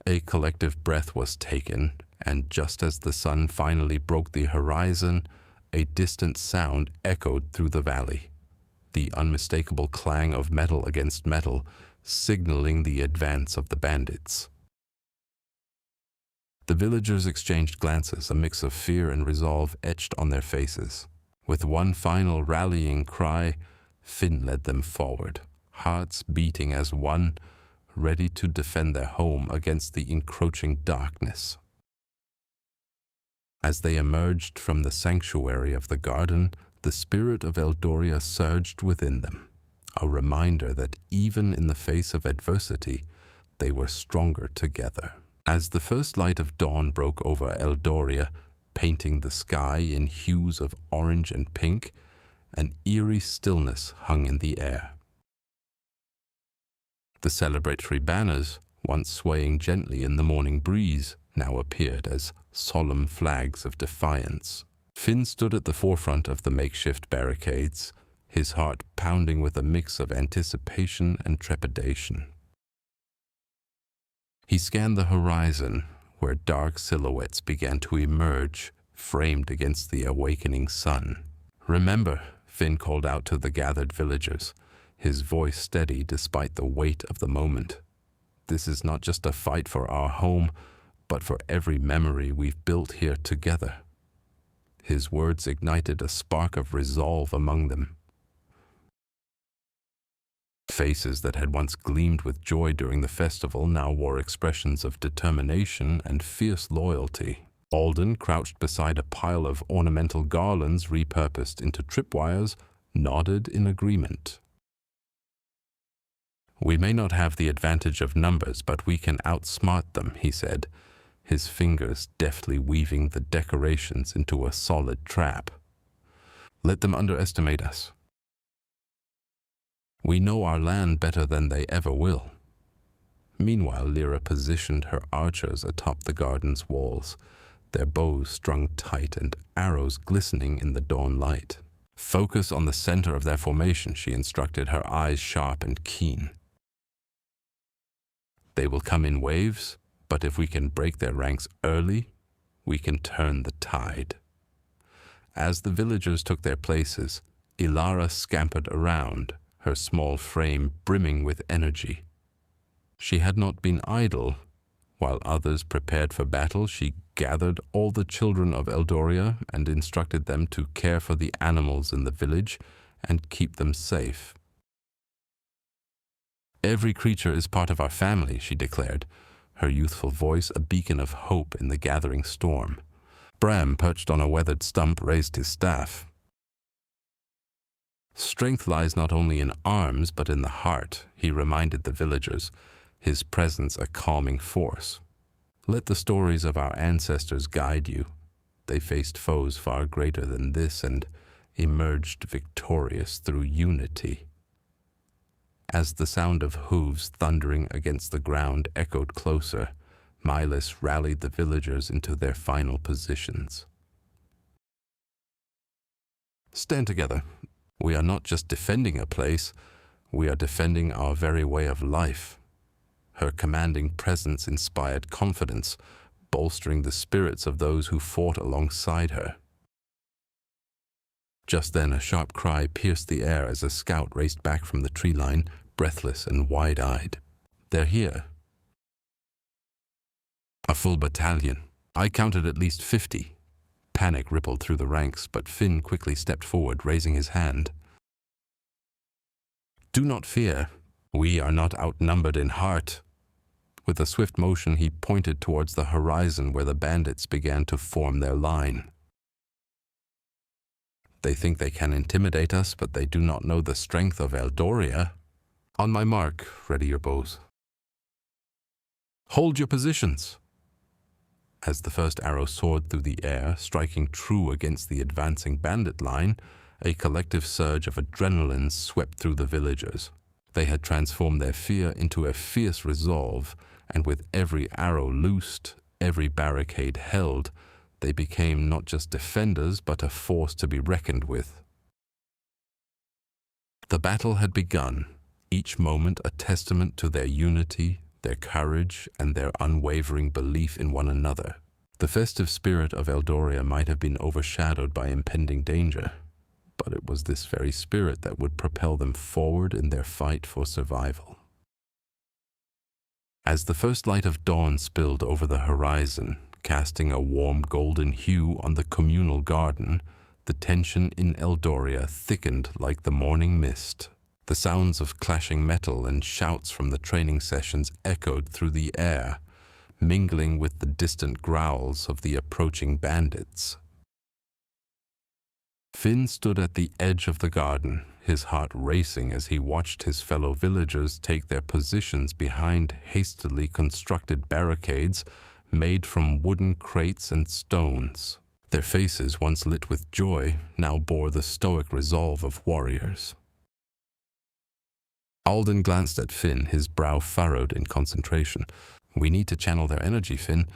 A collective breath was taken, and just as the sun finally broke the horizon, a distant sound echoed through the valley, the unmistakable clang of metal against metal, signaling the advance of the bandits. The villagers exchanged glances, a mix of fear and resolve etched on their faces. With one final rallying cry, Finn led them forward, hearts beating as one, ready to defend their home against the encroaching darkness. As they emerged from the sanctuary of the garden, the spirit of Eldoria surged within them, a reminder that even in the face of adversity, they were stronger together. As the first light of dawn broke over Eldoria, painting the sky in hues of orange and pink, an eerie stillness hung in the air. The celebratory banners, once swaying gently in the morning breeze, now appeared as solemn flags of defiance. Finn stood at the forefront of the makeshift barricades, his heart pounding with a mix of anticipation and trepidation. He scanned the horizon, where dark silhouettes began to emerge, framed against the awakening sun. "Remember," Finn called out to the gathered villagers, his voice steady despite the weight of the moment. "This is not just a fight for our home, but for every memory we've built here together." His words ignited a spark of resolve among them. Faces that had once gleamed with joy during the festival now wore expressions of determination and fierce loyalty. Alden, crouched beside a pile of ornamental garlands repurposed into tripwires, nodded in agreement. "We may not have the advantage of numbers, but we can outsmart them," he said, his fingers deftly weaving the decorations into a solid trap. "Let them underestimate us. We know our land better than they ever will." Meanwhile, Lyra positioned her archers atop the garden's walls, their bows strung tight and arrows glistening in the dawn light. "Focus on the center of their formation," she instructed, her eyes sharp and keen. "They will come in waves, but if we can break their ranks early, we can turn the tide." As the villagers took their places, Ilara scampered around, her small frame brimming with energy. She had not been idle. While others prepared for battle, she gathered all the children of Eldoria and instructed them to care for the animals in the village and keep them safe. "Every creature is part of our family," she declared, her youthful voice a beacon of hope in the gathering storm. Bram, perched on a weathered stump, raised his staff. "Strength lies not only in arms, but in the heart," he reminded the villagers, his presence a calming force. "Let the stories of our ancestors guide you. They faced foes far greater than this and emerged victorious through unity." As the sound of hooves thundering against the ground echoed closer, Milas rallied the villagers into their final positions. "Stand together. We are not just defending a place, we are defending our very way of life." Her commanding presence inspired confidence, bolstering the spirits of those who fought alongside her. Just then, a sharp cry pierced the air as a scout raced back from the tree line, breathless and wide-eyed. "They're here." A full battalion. I counted at least 50. Panic rippled through the ranks, but Finn quickly stepped forward, raising his hand. "Do not fear. We are not outnumbered in heart." With a swift motion, he pointed towards the horizon where the bandits began to form their line. "They think they can intimidate us, but they do not know the strength of Eldoria. On my mark, ready your bows." Hold your positions! As the first arrow soared through the air, striking true against the advancing bandit line, a collective surge of adrenaline swept through the villagers. They had transformed their fear into a fierce resolve, and with every arrow loosed, every barricade held, they became not just defenders but a force to be reckoned with. The battle had begun, each moment a testament to their unity, their courage, and their unwavering belief in one another. The festive spirit of Eldoria might have been overshadowed by impending danger, but it was this very spirit that would propel them forward in their fight for survival. As the first light of dawn spilled over the horizon, casting a warm golden hue on the communal garden, the tension in Eldoria thickened like the morning mist. The sounds of clashing metal and shouts from the training sessions echoed through the air, mingling with the distant growls of the approaching bandits. Finn stood at the edge of the garden, his heart racing as he watched his fellow villagers take their positions behind hastily constructed barricades made from wooden crates and stones. Their faces, once lit with joy, now bore the stoic resolve of warriors. Alden glanced at Finn, his brow furrowed in concentration. "We need to channel their energy, Finn.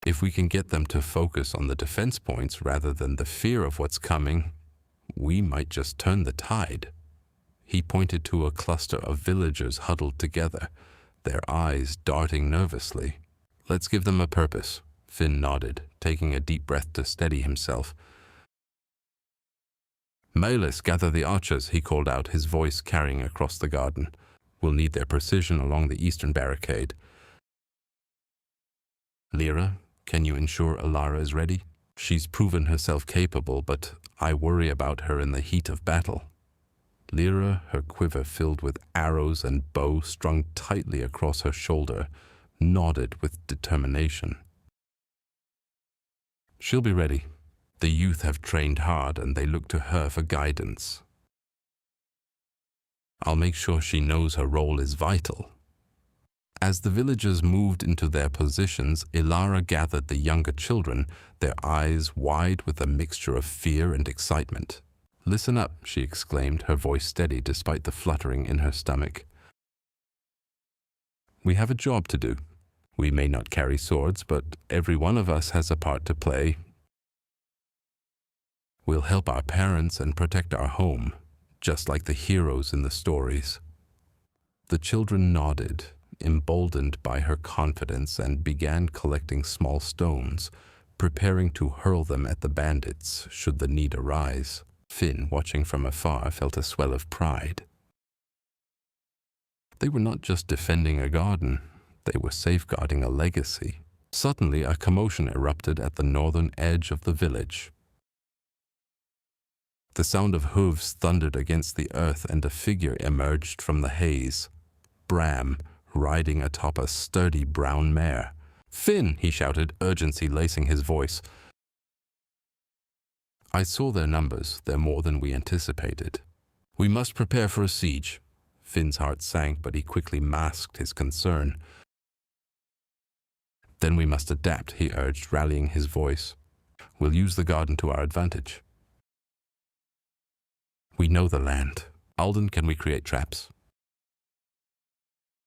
If we can get them to focus on the defense points rather than the fear of what's coming, we might just turn the tide." He pointed to a cluster of villagers huddled together, their eyes darting nervously. "Let's give them a purpose," Finn nodded, taking a deep breath to steady himself. "Maelys, gather the archers," he called out, his voice carrying across the garden. "We'll need their precision along the eastern barricade." "Lyra, can you ensure Alara is ready? She's proven herself capable, but I worry about her in the heat of battle." Lyra, her quiver filled with arrows and bow strung tightly across her shoulder, nodded with determination. "She'll be ready. The youth have trained hard and they look to her for guidance. I'll make sure she knows her role is vital." As the villagers moved into their positions, Alara gathered the younger children, their eyes wide with a mixture of fear and excitement. "Listen up," she exclaimed, her voice steady despite the fluttering in her stomach. "We have a job to do. We may not carry swords, but every one of us has a part to play. We'll help our parents and protect our home, just like the heroes in the stories." The children nodded, emboldened by her confidence, and began collecting small stones, preparing to hurl them at the bandits should the need arise. Finn, watching from afar, felt a swell of pride. They were not just defending a garden, they were safeguarding a legacy. Suddenly, a commotion erupted at the northern edge of the village. The sound of hooves thundered against the earth, and a figure emerged from the haze. Bram, riding atop a sturdy brown mare. "Finn!" he shouted, urgency lacing his voice. "I saw their numbers. They're more than we anticipated. We must prepare for a siege." Finn's heart sank, but he quickly masked his concern. "Then we must adapt," he urged, rallying his voice. "We'll use the garden to our advantage. We know the land. Alden, can we create traps?"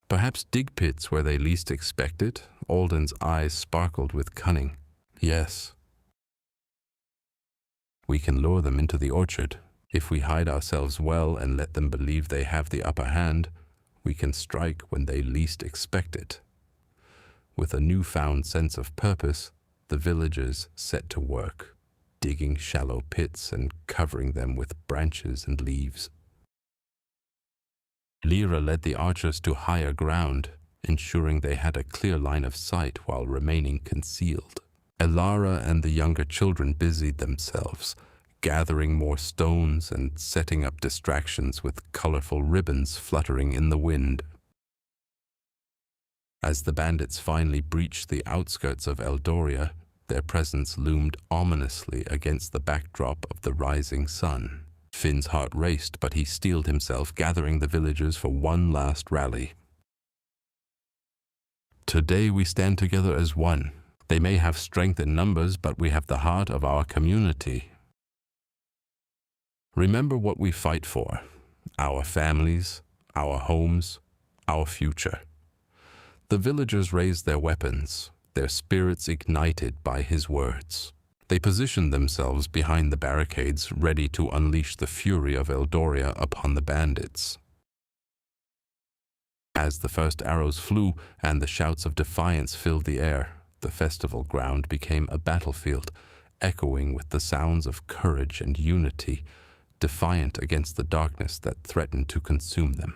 "Perhaps dig pits where they least expect it?" Alden's eyes sparkled with cunning. "Yes. We can lure them into the orchard. If we hide ourselves well and let them believe they have the upper hand, we can strike when they least expect it." With a newfound sense of purpose, the villagers set to work, digging shallow pits and covering them with branches and leaves. Lyra led the archers to higher ground, ensuring they had a clear line of sight while remaining concealed. Alara and the younger children busied themselves, gathering more stones and setting up distractions with colorful ribbons fluttering in the wind. As the bandits finally breached the outskirts of Eldoria, their presence loomed ominously against the backdrop of the rising sun. Finn's heart raced, but he steeled himself, gathering the villagers for one last rally. today we stand together as one. They may have strength in numbers, but we have the heart of our community. Remember what we fight for: our families, our homes, our future. The villagers raised their weapons, their spirits ignited by his words. They positioned themselves behind the barricades, ready to unleash the fury of Eldoria upon the bandits. As the first arrows flew and the shouts of defiance filled the air, the festival ground became a battlefield, echoing with the sounds of courage and unity, defiant against the darkness that threatened to consume them.